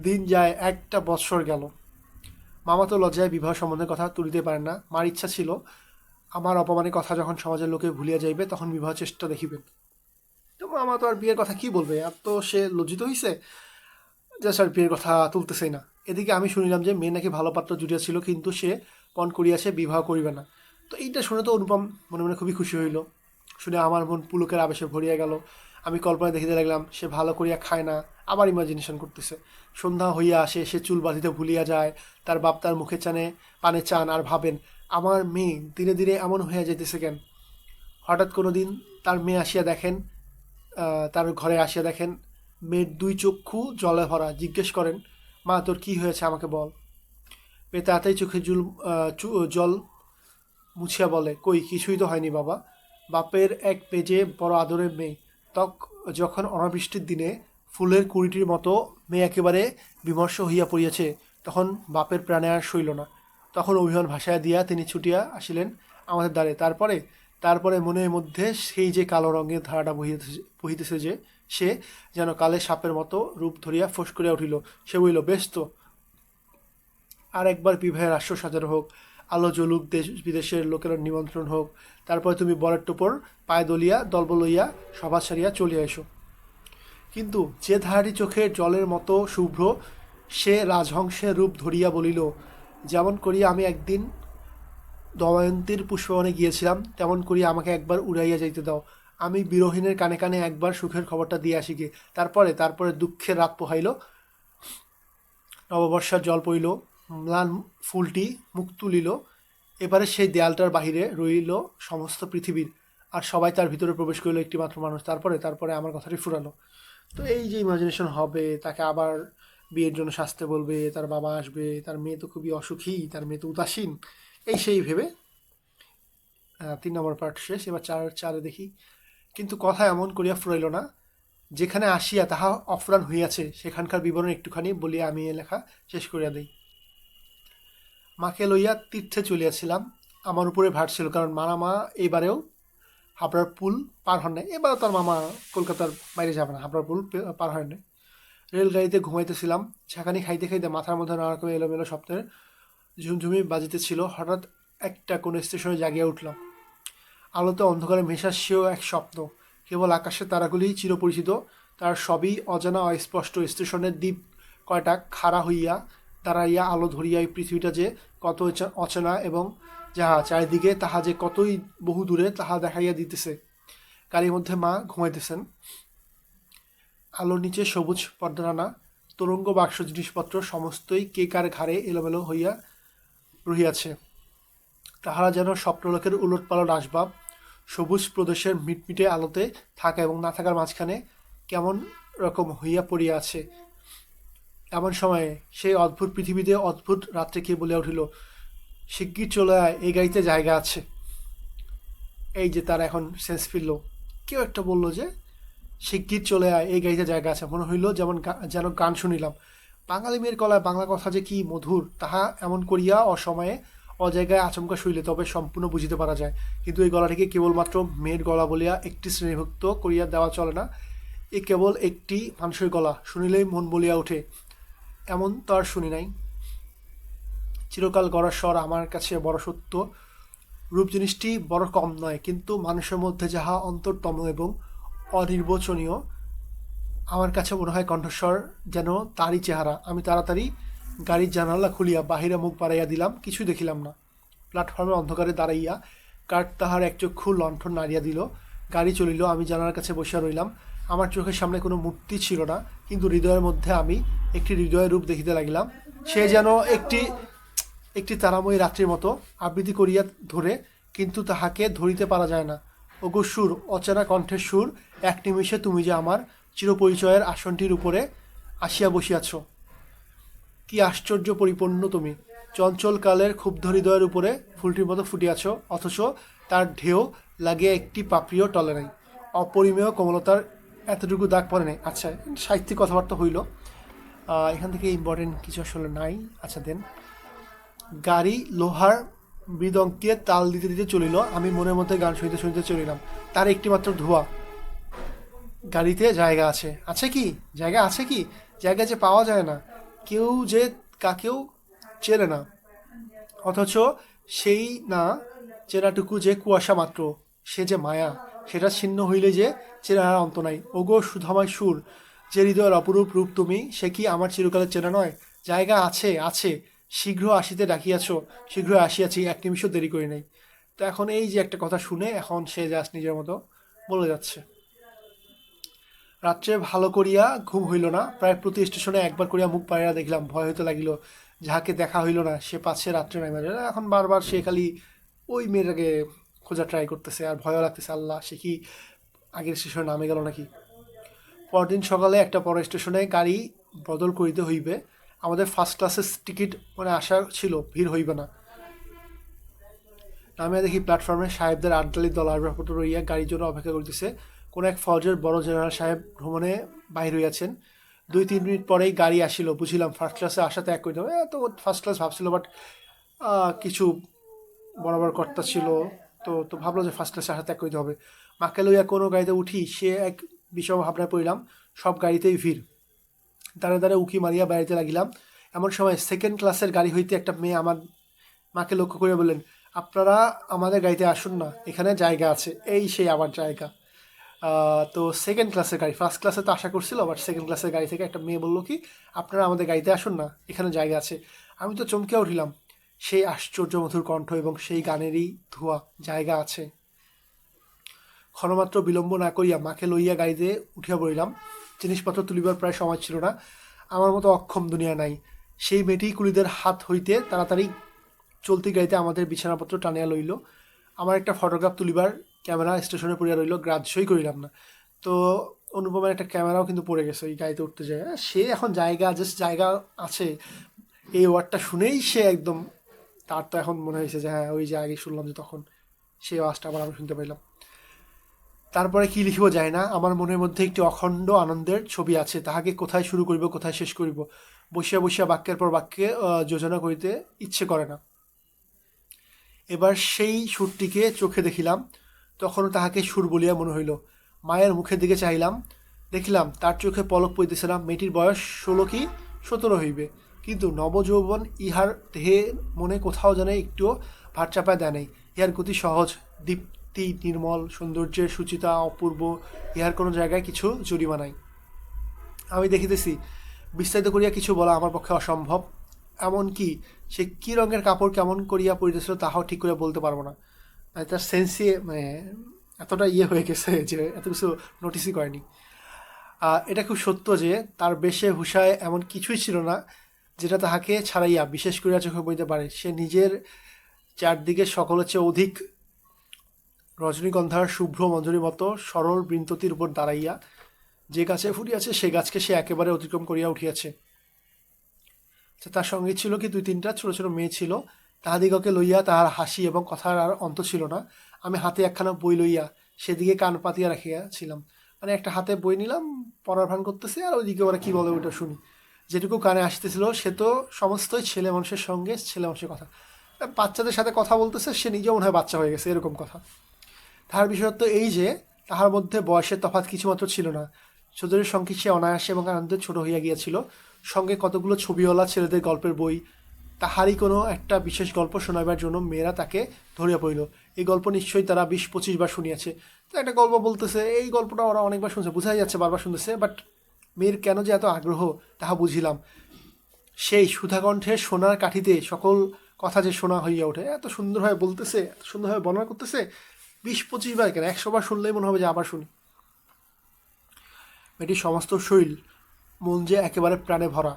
দিন যায়, একটা বৎসর গেল। মামা তো লজ্জায় বিবাহ সম্বন্ধের কথা তুলিতে পারেন না। মার ইচ্ছা ছিল আমার অপমানের কথা যখন সমাজের লোকে ভুলিয়া যাইবে তখন বিবাহ চেষ্টা দেখিবেন। তো মামা তো আর বিয়ের কথা কি বলবে, আর তো সে লজ্জিত হইছে, জাস্ট আর বিয়ের কথা তুলতেছেই না। এদিকে আমি শুনিলাম যে মেয়ে নাকি ভালো পাত্র জুটিয়াছিল, কিন্তু সে পণ করিয়াছে, বিবাহ করিবে না। তো এইটা শুনে তো অনুপম মনে মনে খুবই খুশি হইল। শুনে আমার মন পুলকের আবেশে ভরিয়া গেল। আমি কল্পনায় দেখিতে লাগলাম সে ভালো করিয়া খায় না, আবার ইমাজিনেশন করতেছে। সন্ধ্যা হইয়া আসে, সে চুল বাঁধিতে ভুলিয়া যায়, তার বাপ তার মুখে পানে চান, আর ভাবেন আমার মেয়ে ধীরে ধীরে এমন হইয়া যাইতেছে কেন। হঠাৎ কোনো দিন তার মেয়ে আসিয়া দেখেন, তার ঘরে আসিয়া দেখেন মেয়ের দুই চক্ষু জলে ভরা। জিজ্ঞেস করেন, মা তোর কি হয়েছে আমাকে বল। মেয়ে তাড়াতাড়ি চোখে জল মুছিয়া বলে, কই কিছুই তো হয়নি বাবা। বাপের এক পেজে বড় আদরের মেয়ে, যখন অনাবৃষ্টির দিনে ফুলের কুড়িটির মতো মেয়ে একেবারে বিমর্ষ হইয়া পড়িয়াছে, তখন বাপের প্রাণে আর সইল না। তখন অভিমান ভাসাইয়া দিয়া তিনি ছুটিয়া আসিলেন আমাদের দ্বারে। তারপরে মনের মধ্যে সেই যে কালো রঙের ধারাটা বহিতেছে যে, সে যেন কালে সাপের মতো রূপ ধরিয়া ফোঁস করিয়া উঠিল। সে বলিল, বেশ তো, আর একবার বিবাহের আশ্বাস সাজানো হোক, আলো জ্বলুক, দেশ বিদেশের লোকের নিমন্ত্রণ হোক, তারপরে তুমি বরের টোপর পায়ে দলিয়া দলবল লইয়া সভা সারিয়া চলিয়া এসো। কিন্তু যে ধারাটি চোখের জলের মতো শুভ্র, সে রাজহংসের রূপ ধরিয়া বলিল, যেমন করিয়া আমি একদিন দময়ন্তীর পুষ্পবনে গিয়েছিলাম, তেমন করিয়া আমাকে একবার উড়াইয়া যাইতে দাও। আমি বিরোহিনের কানে কানে একবার সুখের খবরটা দিয়ে আসি গে। তারপরে দুঃখের রাত পোহাইল, নববর্ষার জল পড়িল, ম্লান ফুলটি মুখ তুলিল। এবারে সেই দেয়ালটার বাহিরে রইল সমস্ত পৃথিবীর, আর সবাই তার ভিতরে প্রবেশ করিল একটিমাত্র মানুষ। তারপরে আমার কথাটি ফুরালো। তো এই যে ইমাজিনেশন হবে, তাকে আবার বিয়ের জন্য সাজতে বলবে, তার বাবা আসবে, তার মেয়ে তো খুবই অসুখী, তার মেয়ে তো উদাসীন, এই সেই ভেবে 3 নম্বর পার্ট শেষ। এবার চারে দেখি। কিন্তু কথা এমন করিয়া ফুরাইল না, যেখানে আসিয়া তাহা অফুরান হইয়াছে সেখানকার বিবরণ একটুখানি বলিয়া আমি এ লেখা শেষ করিয়া দিই। মাকে লইয়া তীর্থে চলিয়াছিলাম। আমার উপরে ভার ছিল, কারণ মা এইবারেও হাবড়ার পুল পার হন নাই। এবারও তার মামা কলকাতার বাইরে যাবে না, হাবড়ার পুল পার হয় নাই। রেলগাড়িতে ঘুমাইতেছিলাম, ঝাঁকানি খাইতে খাইতে মাথার মধ্যে নানা রকম এলোমেলো স্বপ্নের ঝুমঝুমি বাজিতেছিল। হঠাৎ একটা কোনো স্টেশনে জাগিয়া উঠলাম। আলোতে অন্ধকারে মেশাসেও এক স্বপ্ন। কেবল আকাশের তারাগুলি চিরপরিচিত, তার সবই অজানা অস্পষ্ট। স্টেশনের দ্বীপ কয়টা খাড়া হইয়া দাঁড়াইয়া আলো ধরিয়া এই পৃথিবীটা যে কত অচেনা, এবং যাহা চারিদিকে তাহা যে কতই বহু দূরে তাহা দেখাইয়া দিতেছে। গাড়ির মধ্যে মা ঘুমাইতেছেন। আলোর নিচে সবুজ পর্দাটানা, তরঙ্গ বাক্স জিনিসপত্র সমস্তই কে কার ঘাড়ে এলোমেলো হইয়া রহিয়াছে। তাহারা যেন স্বপ্নলোকের উলটপালট আসবাব, সবুজ প্রদেশের মিটমিটে আলোতে থাকা এবং না থাকার মাঝখানে কেমন রকম হইয়া পড়িয়া আছে। এমন সময়ে সেই অদ্ভুত পৃথিবীতে অদ্ভুত রাত্রে কে বলিয়া উঠিল, শিগগির চলে আয়, এই গাড়িতে জায়গা আছে। এই যে তার এখন সেন্স ফিরল। কেউ একটা বললো যে শিগগির চলে আয়, এই গাড়িতে জায়গা আছে। মনে হইল যেন গান শুনিলাম। বাঙালি মেয়ের গলায় বাংলা কথা যে কি মধুর, তাহা এমন করিয়া অসময়ে অজায়গায় আচমকা শুইলে তবে সম্পূর্ণ বুঝিতে পারা যায়। কিন্তু এই গলাটিকে কেবলমাত্র মেয়ের গলা বলিয়া একটি শ্রেণীভুক্ত করিয়া দেওয়া চলে না। এ কেবল একটি মানুষের গলা, শুনিলেই মন বলিয়া ওঠে, এমন তো আর শুনি নাই। চিরকাল গড়ার স্বর আমার কাছে বড় সত্য। রূপ জিনিসটি বড় কম নয়, কিন্তু মানুষের মধ্যে যাহা অন্তরতম এবং অনির্বচনীয়, আমার কাছে মনে হয় কণ্ঠস্বর যেন তারই চেহারা। আমি তাড়াতাড়ি গাড়ির জানালা খুলিয়া বাহিরে মুখ বাড়াইয়া দিলাম, কিছু দেখিলাম না। প্ল্যাটফর্মের অন্ধকারে দাঁড়াইয়া কাঠ তাহার এক চক্ষু লণ্ঠন নাড়িয়া দিল। গাড়ি চলিল, আমি জানালার কাছে বসিয়া রইলাম। আমার চোখের সামনে কোনো মূর্তি ছিল না, কিন্তু হৃদয়ের মধ্যে আমি একটি হৃদয়ের রূপ দেখিতে লাগিলাম। সে যেন একটি তারাময়ী রাত্রির মতো আবৃত্তি করিয়া ধরে, কিন্তু তাহাকে ধরিতে পারা যায় না। ওগো সুর, অচেনা কণ্ঠের সুর, এক নিমিষে তুমি যে আমার চিরপরিচয়ের আসনটির উপরে আসিয়া বসিয়াছ। কি আশ্চর্য পরিপূর্ণ তুমি! চঞ্চল কালের ক্ষুব্ধ হৃদয়ের উপরে ফুলটির মতো ফুটিয়াছ, অথচ তার ঢেউ লাগিয়া একটি পাপড়িও টলে নাই। অপরিমেয় কোমলতার এতটুকু দাগ পড়ে নাই। আচ্ছা, সাহিত্যিক কথাবার্তা হইল। এখান থেকে ইম্পর্টেন্ট কিছু আসলে নাই। আচ্ছা দেন, গাড়ি লোহার মৃদঙ্গে তাল দিতে দিতে চলিল, আমি মনের মধ্যে গান শুনিতে শুনিতে চলিলাম, তার একটিমাত্র ধোঁয়া। গাড়িতে জায়গা আছে, আছে কি জায়গা, আছে কি জায়গা যে পাওয়া যায় না, কেউ যে কাকেও চেনে না, অথচ সেই না চেনাটুকু যে কুয়াশা মাত্র, সে যে মায়া, সেটা ছিন্ন হইলে যে চেনার অন্ত নাই। ওগো সুধাময় সুর, যে হৃদয়ের অপরূপ রূপ তুমি, সে কি আমার চিরকালের চেনা নয়? জায়গা আছে, আছে, শীঘ্র আসিতে ডাকিয়াছ, শীঘ্র আসিয়াছি, এক নিমিষও দেরি করি নাই। তো এখন এই যে একটা কথা শুনে এখন সে জাস্ট নিজের মতো বলে যাচ্ছে। রাত্রে ভালো করিয়া ঘুম হইল না, প্রায় প্রতি স্টেশনে একবার করিয়া মুখ পাড়িয়া দেখিলাম, ভয় হইতে লাগিল, যাহাকে দেখা হইল না সে পাচ্ছে রাত্রে নামে। এখন বারবার সে খালি ওই মেয়েটাকে খোঁজা ট্রাই করতেছে, আর ভয়ও লাগতেছে, আল্লাহ সে কি আগের স্টেশনে নামে গেল নাকি। পরদিন সকালে একটা পর স্টেশনে গাড়ি বদল করিতে হইবে, আমাদের ফার্স্ট ক্লাসের টিকিট মানে আশা ছিল ভিড় হইবে না। নামিয়া দেখি প্ল্যাটফর্মে সাহেবদের আটদালির দল আসবাবপত্র রইয়া গাড়ির জন্য অপেক্ষা করিতেছে। কোনো এক ফৌজের বড় জেনারেল সাহেব ভ্রমণে বাহির হইয়াছেন। 2-3 মিনিট পরেই গাড়ি আসিল, বুঝিলাম ফার্স্ট ক্লাসে আসা ত্যাগ করিতে হবে। তো ফার্স্ট ক্লাস ভাবছিল, বাট কিছু বরাবর কর্তা ছিল, তো তো ভাবলো যে ফার্স্ট ক্লাসে আসা ত্যাগ করিতে হবে। মাকে লইয়া কোনো গাড়িতে উঠি সে এক বিষম ভাবনায় পড়িলাম, সব গাড়িতেই ভিড়। দাঁড়ে দাঁড়ে উকি মারিয়া বেড়াইতে লাগিলাম। এমন সময় সেকেন্ড ক্লাসের গাড়ি হইতে একটা মেয়ে আমার মাকে লক্ষ্য করে বললেন, আপনারা আমাদের গাড়িতে আসুন না, এখানে জায়গা আছে। এই সেই আবার জায়গা। তো সেকেন্ড ক্লাসের গাড়ি, ফার্স্ট ক্লাসে তো আশা করছিল, বাট সেকেন্ড ক্লাসের গাড়ি থেকে একটা মেয়ে বললো কি, আপনারা আমাদের গাড়িতে আসুন না, এখানে জায়গা আছে। আমি তো চমকে উঠিলাম, সেই আশ্চর্য মধুর কণ্ঠ এবং সেই গানেরই ধোঁয়া, জায়গা আছে। ক্ষণমাত্র বিলম্ব না করিয়া মাকে লইয়া গাড়িতে উঠিয়া পড়িলাম। জিনিসপত্র তুলিবার প্রায় সময় ছিল না, আমার মতো অক্ষম দুনিয়া নাই। সেই মেয়েটি কুলিদের হাত হইতে তাড়াতাড়ি চলতি গাড়িতে আমাদের বিছানাপত্র টানিয়া লইল। আমার একটা ফটোগ্রাফ তুলিবার ক্যামেরা স্টেশনে পড়িয়া রইল, গ্রাহ্যই করিলাম না। তো অনুপমের একটা ক্যামেরাও কিন্তু পড়ে গেছে এই গাড়িতে উঠতে যায়। সে এখন জায়গা, জাস্ট জায়গা আছে, এই ওয়ার্ডটা শুনেই সে একদম, তার তো এখন মনে হয়েছে যে হ্যাঁ, ওই যে আগে শুনলাম যে তখন সেই আওয়াজটা আবার আমি শুনতে পাইলাম। তারপরে কি লিখিব যায় না, আমার মনের মধ্যে একটি অখণ্ড আনন্দের ছবি আছে, তাহাকে কোথায় শুরু করিব, কোথায় শেষ করিব, বসিয়া বসিয়া বাক্যের পর বাক্যে যোজনা করিতে ইচ্ছে করে না। এবার সেই সুরটিকে চোখে দেখিলাম, তখনও তাহাকে সুর বলিয়া মনে হইল। মায়ের মুখের দিকে চাহিলাম, দেখিলাম তার চোখে পলক পড়িতেছে না। মেয়েটির বয়স 16 কি 17 হইবে, কিন্তু নবযৌবন ইহার দেহে মনে কোথাও যেন একটুও ভার চাপায় দেয় নাই। ইহার গতি সহজ, দীপ্তি নির্মল, সৌন্দর্যের সুচিতা অপূর্ব, ইহার কোনো জায়গায় কিছু জরিমা নাই। আমি দেখিতেছি, বিস্তারিত করিয়া কিছু বলা আমার পক্ষে অসম্ভব। এমনকি সে কী রঙের কাপড় কেমন করিয়া পরিতেছিল তাহাও ঠিক করে বলতে পারবো না। তার সেন্সি মানে এতটা হয়ে গেছে যে এত কিছু নোটিসই করেনি। এটা খুব সত্য যে তার বেশে ভূষায় এমন কিছুই ছিল না যেটা তাহাকে ছাড়াইয়া বিশেষ করিয়া চোখে পড়িতে পারে। সে নিজের চারদিকে সকলের চেয়ে অধিক রজনীগন্ধার শুভ্র মঞ্জুরির মতো সরল বৃন্ততির উপর দাঁড়াইয়া যে গাছে ফুটিয়াছে সে গাছকে সে একেবারে অতিক্রম করিয়া উঠিয়াছে। তার সঙ্গে ছিল কি 2-3টা ছোট ছোট মেয়ে ছিল, তাহাদিগকে লইয়া তাহার হাসি এবং কথার আর অন্ত ছিল না। আমি হাতে একখানা বই লইয়া সেদিকে কান পাতিয়া রাখিয়াছিলাম, মানে একটা হাতে বই নিলাম, পড়ার ভান করতেছি, আর ওইদিকে ওরা কী বলে ওইটা শুনি। যেটুকু কানে আসতেছিল সে তো সমস্তই ছেলে মানুষের সঙ্গে ছেলে মানুষের কথা, বাচ্চাদের সাথে কথা বলতেছে, সে নিজেও মনে হয় বাচ্চা হয়ে গেছে এরকম কথা। তাহার বিশেষত্ব এই যে তাহার মধ্যে বয়সের তফাৎ কিছুমাত্র ছিল না। চৌধুরীর সঙ্গে সে অনায়াসে এবং আনন্দে ছোট হইয়া গিয়াছিল। সঙ্গে কতগুলো ছবিওয়ালা ছেলেদের গল্পের বই, তাহারই কোনো একটা বিশেষ গল্প শোনাবার জন্য মেয়েরা তাকে ধরিয়া পড়িল। এই গল্প নিশ্চয়ই তারা 20-25 বার শুনিয়াছে। তো একটা গল্প বলতেছে, এই গল্পটা ওরা অনেকবার শুনছে, বোঝাই যাচ্ছে বারবার শুনতেছে, বাট মেয়ের কেন যে এত আগ্রহ তাহা বুঝিলাম। সেই সুধাকণ্ঠে সোনার কাঠিতে সকল কথা যে শোনা হইয়া ওঠে, এত সুন্দরভাবে বলতেছে, এত সুন্দরভাবে বর্ণনা করতেছে, 20-25 বার কেন, 100 বার শুনলেই মনে হবে যে আবার শুনি। মেয়েটির সমস্ত শরীর মন যে একেবারে প্রাণে ভরা,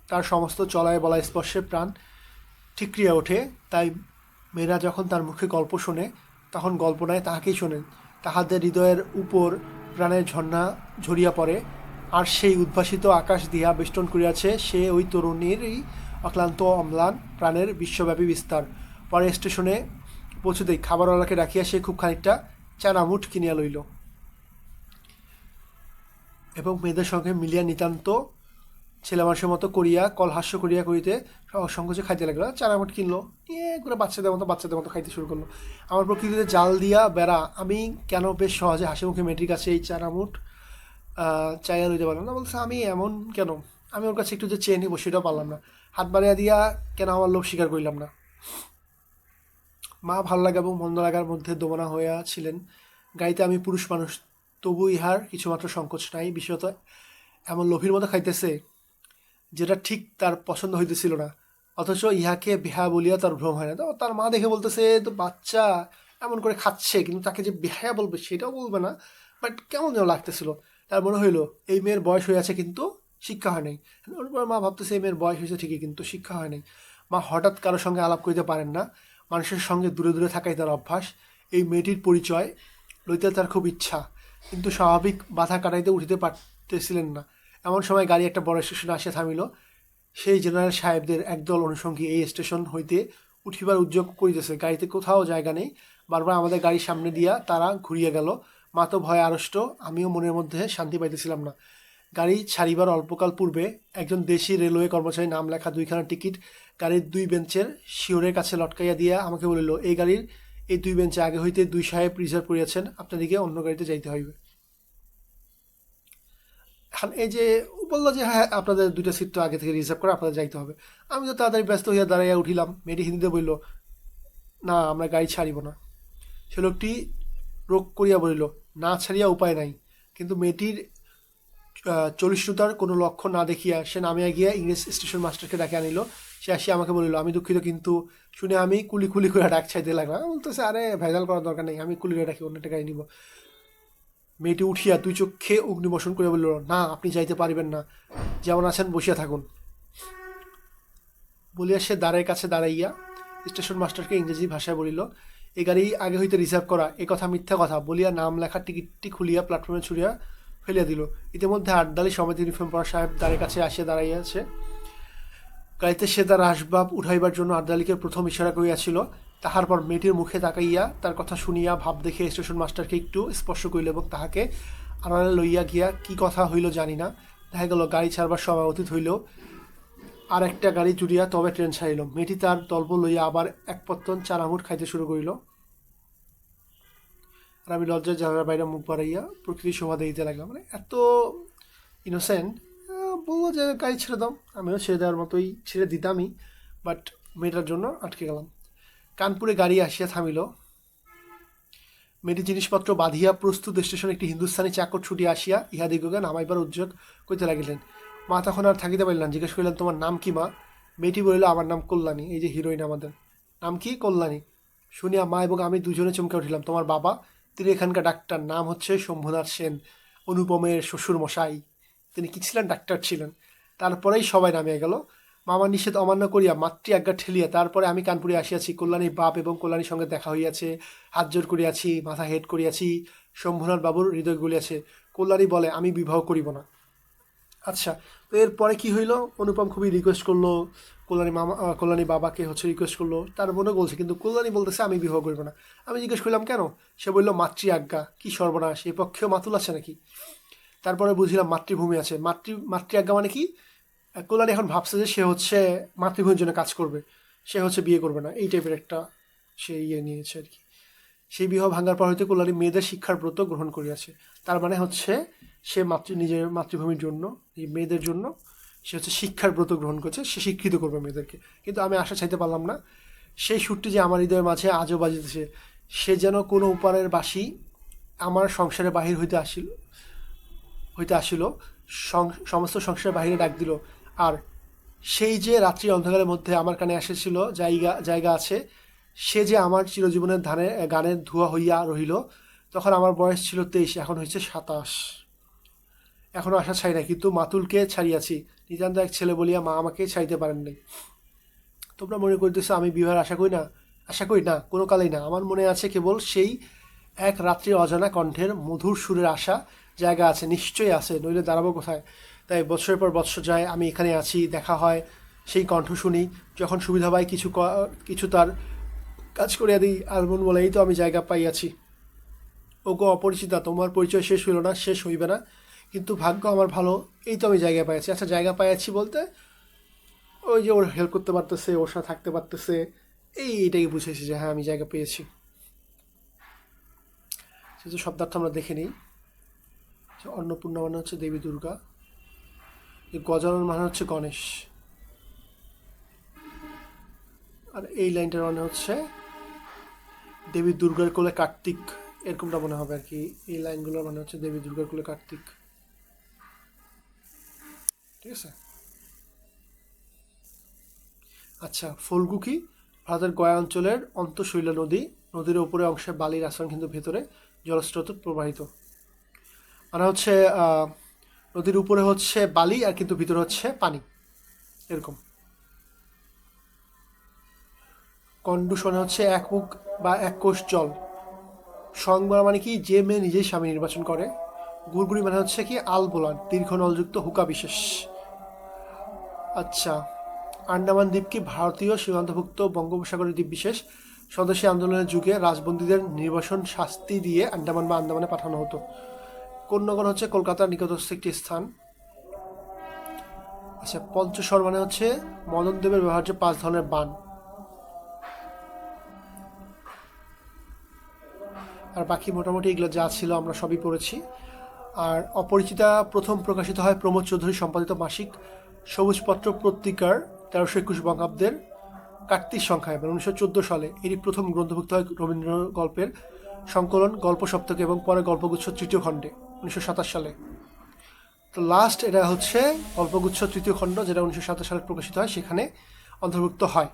তার সমস্ত চলায় বলায় স্পর্শে প্রাণ ঠিকরিয়া ওঠে। তাই মেয়েরা যখন তার মুখে গল্প শোনে তখন গল্প নয় তাহাকেই শোনেন। তাহাদের হৃদয়ের উপর প্রাণের ঝর্ণা ঝরিয়া পড়ে, আর সেই উদ্ভাসিত আকাশ দিয়া বেষ্টন করিয়াছে সে ওই তরুণীরই অক্লান্ত অম্লান প্রাণের বিশ্বব্যাপী বিস্তার। পরে স্টেশনে পৌঁছতেই খাবারওয়ালাকে রাখিয়া সে খুব খানিকটা চানামুট কিনিয়া লইল এবং মেয়েদের সঙ্গে মিলিয়া নিতান্ত ছেলে মানুষের মতো করিয়া কলহাস্য করিয়া করিতে সংকোচে খাইতে লাগলো। চানামুট কিনলো, করে বাচ্চাদের মতো খাইতে শুরু করলো। আমার প্রকৃতিতে জাল দিয়া বেড়া, আমি কেন বেশ সহজে হাসি মুখে মেয়েটির কাছে এই চানামুট চাইয়া লইতে পারলাম না। বলছে আমি এমন কেন, আমি ওর কাছে একটু যে চেয়ে নিব সেটাও পারলাম না। হাত বাড়িয়া দিয়া কেন আমার লোভ স্বীকার করিলাম না। মা ভালো লাগা এবং মন্দ লাগার মধ্যে দোমনা হইয়া ছিলেন। গাইতে আমি পুরুষ মানুষ, তবু ইহার কিছুমাত্র সংকোচ নাই। বিশেষত এমন লোভীর মতো খাইতেছে যেটা ঠিক তার পছন্দ হইতেছিল না, অথচ ইহাকে বেহা বলিয়া তার ভ্রম হয় না। তো তার মা দেখে বলতেছে তো বাচ্চা এমন করে খাচ্ছে, কিন্তু তাকে যে বেহায়া বলবে সেটাও বলবে না, বাট কেমন যেন লাগতেছিল। তার মনে হইলো এই মেয়ের বয়স হয়ে আছে কিন্তু শিক্ষা হয় নাই। ওর পর মা ভাবতেছে এই মেয়ের বয়স হয়েছে ঠিকই কিন্তু শিক্ষা হয় নাই। মা হঠাৎ কারোর সঙ্গে আলাপ করিতে পারেন না, মানুষের সঙ্গে দূরে দূরে থাকাই তার অভ্যাস। এই মেয়েটির পরিচয় লইতে তার খুব ইচ্ছা, কিন্তু স্বাভাবিক বাধা কাটাইতে উঠিতে পারতেছিলেন না। এমন সময় গাড়ি একটা বড় স্টেশনে আসিয়া থামিল। সেই জেনারেল সাহেবদের একদল অনুষঙ্গী এই স্টেশন হইতে উঠিবার উদ্যোগ করিতেছে। গাড়িতে কোথাও জায়গা নেই, বারবার আমাদের গাড়ির সামনে দিয়া তারা ঘুরিয়া গেল। মা তো ভয়ে আড়ষ্ট, আমিও মনের মধ্যে শান্তি পাইতেছিলাম না। গাড়ি ছাড়িবার অল্পকাল পূর্বে একজন দেশি রেলওয়ে কর্মচারী নাম লেখা দুইখানা টিকিট গাড়ির দুই বেঞ্চের শিওরের কাছে লটকাইয়া দিয়া আমাকে বলিল, এই গাড়ির এই দুই বেঞ্চে আগে হইতে দুই সাহেব রিজার্ভ করিয়াছেন, আপনাদিকে অন্য গাড়িতে যাইতে হইবে। এখন এই যে বললো যে হ্যাঁ আপনাদের দুইটা সিট তো আগে থেকে রিজার্ভ করে আপনাদের যাইতে হবে। আমি তো তাড়াতাড়ি ব্যস্ত হইয়া দাঁড়াইয়া উঠিলাম। মেয়েটি হিন্দিতে বলল, না আমরা গাড়ি ছাড়িব না। সে লোকটি রোগ করিয়া বলিল, না ছাড়িয়া উপায় নাই। কিন্তু মেয়েটির চলিষ্ণুতার কোনো লক্ষণ না দেখিয়া সে নামিয়া গিয়া ইংরেজ স্টেশন মাস্টারকে ডাকে আনিল। সে আসিয়া আমাকে বলিল, আমি দুঃখিত, কিন্তু শুনে আমি কুলি কুলি করে ডাক চাইতে লাগলাম। আমি বলতেছে আরে ভেজাল করার দরকার নেই, আমি কুলি করে ডাকি, অন্য একটা গাড়ি নিব। মেয়েটি উঠিয়া দুই চক্ষে অগ্নিবর্ষণ করে বলল, না আপনি যাইতে পারিবেন না, যেমন আছেন বসিয়া থাকুন। বলিয়া সে দ্বারের কাছে দাঁড়াইয়া স্টেশন মাস্টারকে ইংরেজি ভাষায় বলিল, এ গাড়ি আগে হইতে রিজার্ভ করা, এ কথা মিথ্যা কথা বলিয়া নাম লেখার টিকিটটি খুলিয়া প্ল্যাটফর্মে ছুড়িয়া ফেলিয়া দিল। ইতিমধ্যে আটদালি সমেত ইউনিফর্ম পরা সাহেব দ্বারের কাছে আসিয়া দাঁড়াইয়াছে। গাড়িতে সে তার আসবাব উঠাইবার জন্য আটদালিকে প্রথম ইশারা করিয়াছিল। তাহার পর মেয়েটির মুখে তাকাইয়া তার কথা শুনিয়া ভাব দেখে স্টেশন মাস্টারকে একটু স্পর্শ করিল এবং তাহাকে আড়ালে লইয়া গিয়া কি কথা হইল জানি না। দেখা গেল গাড়ি ছাড়বার সময় অতীত হইল, আর একটা গাড়ি জুড়িয়া তবে ট্রেন ছাড়িল। মেয়েটি তার দল্প লইয়া আবার এক পত্তন চানামুট খাইতে শুরু করিল। আর আমি লজ্জায় জানালার বাইরে মুখ বাড়াইয়া প্রকৃতি শোভা দিতে লাগলাম। মানে এত ইনোসেন্ট, বলবো যে গাড়ি ছেড়ে দাও, আমিও ছেড়ে দেওয়ার মতোই ছেড়ে দিতামই, বাট মেয়েটার জন্য আটকে গেলাম। কানপুরে গাড়ি আসিয়া থামিল। মেয়েটি জিনিসপত্র বাঁধিয়া প্রস্তুত স্টেশনে একটি হিন্দুস্তানি চাকর ছুটিয়া আসিয়া ইহাদিগকে নামাইবার উদ্যোগ করিতে লাগিলেন। মা তখন আর থাকিতে পারিলেন, জিজ্ঞেস করিলেন, তোমার নাম কি মা? মেয়েটি বলিল, আমার নাম কল্যাণী। এই যে হিরোইন আমাদের, নাম কি? কল্যাণী। শুনিয়া মা এবং আমি দুজনে চমকে উঠিলাম। তোমার বাবা? তিনি এখানকার ডাক্তার, নাম হচ্ছে শম্ভুনাথ সেন, অনুপমের শ্বশুর মশাই। তিনি কি ছিলেন? ডাক্তার ছিলেন। তারপরেই সবাই নামিয়া গেল। মামার নিষেধ অমান্য করিয়া মাতৃ আজ্ঞা ঠেলিয়া তারপরে আমি কানপুরে আসিয়াছি। কল্যাণীর বাপ এবং কল্যাণীর সঙ্গে দেখা হইয়াছে, হাত জোর করিয়াছি, মাথা হেট করিয়াছি। শম্ভুনাথ বাবুর হৃদয় গলিয়াছে। কল্যাণী বলে, আমি বিবাহ করিব না। আচ্ছা, তো এরপরে কি হইল? অনুপম খুবই রিকোয়েস্ট করলো, কল্যাণী বাবাকে হচ্ছে রিকোয়েস্ট করলো, তার মনে বলছে, কিন্তু কল্যাণী বলতেছে আমি বিবাহ করবো না। আমি জিজ্ঞেস করলাম কেন? সে বললো মাতৃ আজ্ঞা। কি সর্বনাশ, এই পক্ষেও মাতুল আছে নাকি? তারপরে বুঝলাম মাতৃভূমি আছে। মাতৃ আজ্ঞা মানে কি? কল্যাণী এখন ভাবছে যে সে হচ্ছে মাতৃভূমির জন্য কাজ করবে, সে হচ্ছে বিয়ে করবে না, এই টাইপের একটা সে ইয়ে নিয়েছে আর কি। সেই বিবাহ ভাঙার পর হইতে কল্যাণী মেয়েদের শিক্ষার ব্রত গ্রহণ করিয়াছে। তার মানে হচ্ছে সে নিজের মাতৃভূমির জন্য, এই মেয়েদের জন্য সে হচ্ছে শিক্ষার ব্রত গ্রহণ করছে, সে শিক্ষিত করবে মেয়েদেরকে। কিন্তু আমি আশা চাইতে পারলাম না। সেই সুরটি যে আমার হৃদয়ের মাঝে আজও বাজিতেছে, সে যেন কোনো উপারের বাসি আমার সংসারে বাহির হইতে আসিল, সমস্ত সংসারের বাহিরে ডাক দিল। আর সেই যে রাত্রি অন্ধকারের মধ্যে আমার কানে এসেছিল জায়গা আছে, সে যে আমার চিরজীবনের গানের ধোঁয়া হইয়া রহিল। তখন আমার বয়স ছিল 23, এখন হয়েছে 27। এখনও আশা ছাই না, কিন্তু মাতুলকে ছাড়িয়াছি। নিতান্ত এক ছেলে বলিয়া মা আমাকে ছাড়িতে পারেন নাই। তোমরা মনে করিতেছ আমি বিবাহের আশা করি না, কোনো কালেই না। আমার মনে আছে কেবল সেই এক রাত্রির অজানা কণ্ঠের মধুর সুরের আশা। জায়গা আছে, নিশ্চয়ই আছে, নইলে দাঁড়াবো কোথায়? তাই বৎসরের পর বৎসর যায়, আমি এখানে আছি, দেখা হয়, সেই কণ্ঠ শুনি। যখন সুবিধা পাই কিছু তার কাজ করিয়া দিই, আর মন বলে এই তো আমি জায়গা পাইয়াছি। ওগো অপরিচিতা, তোমার পরিচয় শেষ হইল না, শেষ হইবে না। কিন্তু ভাগ্য আমার ভালো, এই তো আমি জায়গা পেয়েছি। আচ্ছা, জায়গা পেয়েছি বলতে ওই যে ওর হেল্প করতে পারতেছে, ওর সাথে থাকতে পারতেছে, এটাই বুঝেছি যে হ্যাঁ আমি জায়গা পেয়েছি। সেহেতু শব্দার্থ আমরা দেখে নিই। অন্নপূর্ণা মানে হচ্ছে দেবী দুর্গা, গজানন মানে হচ্ছে গণেশ, আর এই লাইনটার মানে হচ্ছে দেবী দুর্গার কোলে কার্তিক, এরকমটা মনে হবে আর কি। এই লাইনগুলোর মানে হচ্ছে দেবী দুর্গার কোলে কার্তিক। ঠিক আছে। আচ্ছা, ফল্গু কি? ভারতের গয়া অঞ্চলের অন্তঃশৈল নদী। নদীর উপরে অংশে বালির আশ্রয়, কিন্তু ভেতরে জলস্রোত প্রবাহিত। মানে হচ্ছে নদীর উপরে হচ্ছে বালি আর কিন্তু ভিতরে হচ্ছে পানি, এরকম। কন্ডুস মানে হচ্ছে এক মুখ বা এক কোষ জল। সংবরা মানে কি? যে মেয়ে নিজেই স্বামী নির্বাচন করে। গুড়গুড়ি মানে হচ্ছে কি? আল বোলান, দীর্ঘ নলযুক্ত হুকা বিশেষ। আচ্ছা, আন্দামান দ্বীপ কি? ভারতীয় সীমান্তভুক্ত বঙ্গোপসাগরের দ্বীপ বিশেষ। স্বদেশী আন্দোলনের যুগে রাজবন্দীদের নির্বাসন শাস্তি দিয়ে আন্দামান বা আন্দামানে পাঠানো হতো। কোন নগর হচ্ছে কলকাতার নিকটস্থ একটি স্থান। আচ্ছা, পঞ্চস্বর মানে হচ্ছে মদন দেবের ব্যবহার্য 5 ধরনের বাণ। আর বাকি মোটামুটি এগুলো যা ছিল আমরা সবই পড়েছি। আর অপরিচিতা প্রথম প্রকাশিত হয় প্রমোদ চৌধুরী সম্পাদিত মাসিক সবুজপত্র পত্রিকার 1321 বঙ্গাব্দের কার্তিক সংখ্যায়, মানে 1914 সালে। এরই প্রথম গ্রন্থভুক্ত হয় রবীন্দ্র গল্পের সংকলন গল্প সপ্তকে এবং পরে গল্পগুচ্ছ তৃতীয় খণ্ডে 1927 সালে। তো লাস্ট এটা হচ্ছে গল্পগুচ্ছ তৃতীয় খণ্ড, যেটা 1927 সালে প্রকাশিত হয়, সেখানে অন্তর্ভুক্ত হয়।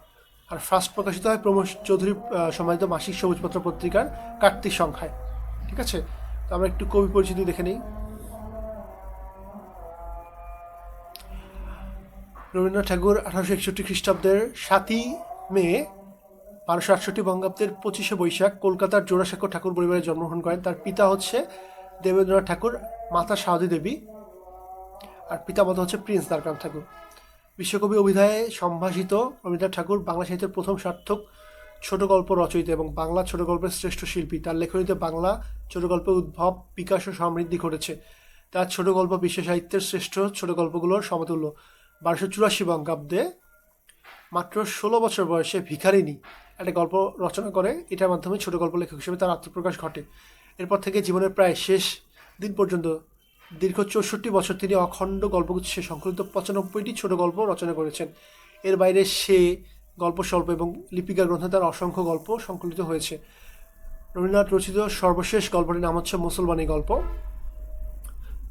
আর ফার্স্ট প্রকাশিত হয় প্রমোদ চৌধুরী সম্পাদিত মাসিক সবুজপত্র পত্রিকার কার্তিক সংখ্যায়। ঠিক আছে, তো আমরা একটু কবি পরিচিতি দেখে নিই। রবীন্দ্রনাথ ঠাকুর 1861 খ্রিস্টাব্দের 7ই মে 1268 বঙ্গাব্দের 25শে বৈশাখ কলকাতার জোড়াসাঁকো ঠাকুর পরিবারে জন্মগ্রহণ করেন। তার পিতা হচ্ছে দেবেন্দ্রনাথ ঠাকুর, মাতা সারদা দেবী, আর পিতামাতা হচ্ছে প্রিন্স দ্বারকানাথ ঠাকুর। বিশ্বকবি অভিধায়ে সম্ভাষিত রবীন্দ্রনাথ ঠাকুর বাংলা সাহিত্যের প্রথম সার্থক ছোট গল্প রচয়িতা এবং বাংলা ছোট গল্পের শ্রেষ্ঠ শিল্পী। তার লেখনীতে বাংলা ছোট গল্পের উদ্ভব, বিকাশ ও সমৃদ্ধি ঘটেছে। তার ছোট গল্প বিশ্ব সাহিত্যের শ্রেষ্ঠ ছোট গল্পগুলোর সমতুল্য। 1284 বঙ্গাব্দে মাত্র 16 বছর বয়সে ভিখারিনী একটা গল্প রচনা করে। এটার মাধ্যমে ছোট গল্প লেখক হিসেবে তার আত্মপ্রকাশ ঘটে। এরপর থেকে জীবনের প্রায় শেষ দিন পর্যন্ত দীর্ঘ 64 বছর তিনি অখণ্ড গল্পগুচ্ছে সংকলিত 95টি ছোট গল্প রচনা করেছেন। এর বাইরে সে গল্প স্বল্প এবং লিপিকা গ্রন্থে তার অসংখ্য গল্প সংকলিত হয়েছে। রবীন্দ্রনাথ রচিত সর্বশেষ গল্পটির নাম হচ্ছে মুসলমানি গল্প।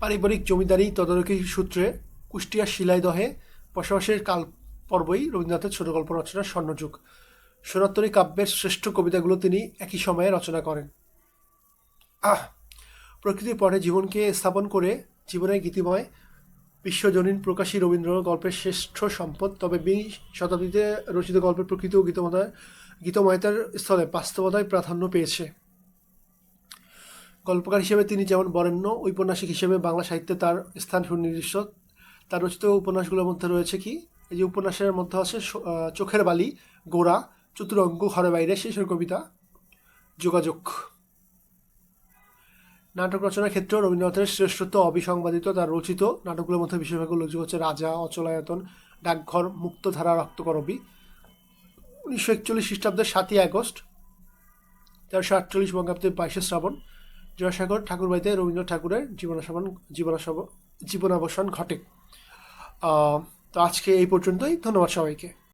পারিবারিক জমিদারি তদারকি সূত্রে কুষ্টিয়ার শিলাইদহে বসবাসের কাল পর্বই রবীন্দ্রনাথের ছোট গল্প রচনার স্বর্ণযুগ। সোনাত্তরী কাব্যের শ্রেষ্ঠ কবিতাগুলো তিনি একই সময়ে রচনা করেন। প্রকৃতির পরে জীবনকে স্থাপন করে জীবনের গীতিময় বিশ্বজনীন প্রকাশী রবীন্দ্র গল্পের শ্রেষ্ঠ সম্পদ। তবে 20 শতাব্দীতে রচিত গল্পের প্রকৃতি ও গীতময়তার স্থলে বাস্তবতায় প্রাধান্য পেয়েছে। গল্পকার হিসেবে তিনি যেমন বরেণ্য, ঔপন্যাসিক হিসেবে বাংলা সাহিত্যে তার স্থান সুনির্দিষ্ট। তার রচিত উপন্যাসগুলোর মধ্যে রয়েছে কি? এই যে উপন্যাসের মধ্যে আছে চোখের বালি, গোরা, চতুরঙ্গ, ঘরে বাইরে, শেষের কবিতা, যোগাযোগ। নাটক রচনার ক্ষেত্রেও রবীন্দ্রনাথের শ্রেষ্ঠত্ব অবিসংবাদিত। তার রচিত নাটকগুলোর মধ্যে বেশিরভাগ উল্লেখযোগ্য হচ্ছে রাজা, অচলায়তন, ডাকঘর, মুক্তধারা, রক্তকরবী। 1941 খ্রিস্টাব্দের 7ই আগস্ট 1348 বঙ্গাব্দের 22শে শ্রাবণ জোড়াসাঁকোর ঠাকুরবাড়িতে রবীন্দ্রনাথ ঠাকুরের জীবনাবসান ঘটে। তো আজকে এই পর্যন্তই। ধন্যবাদ সবাইকে।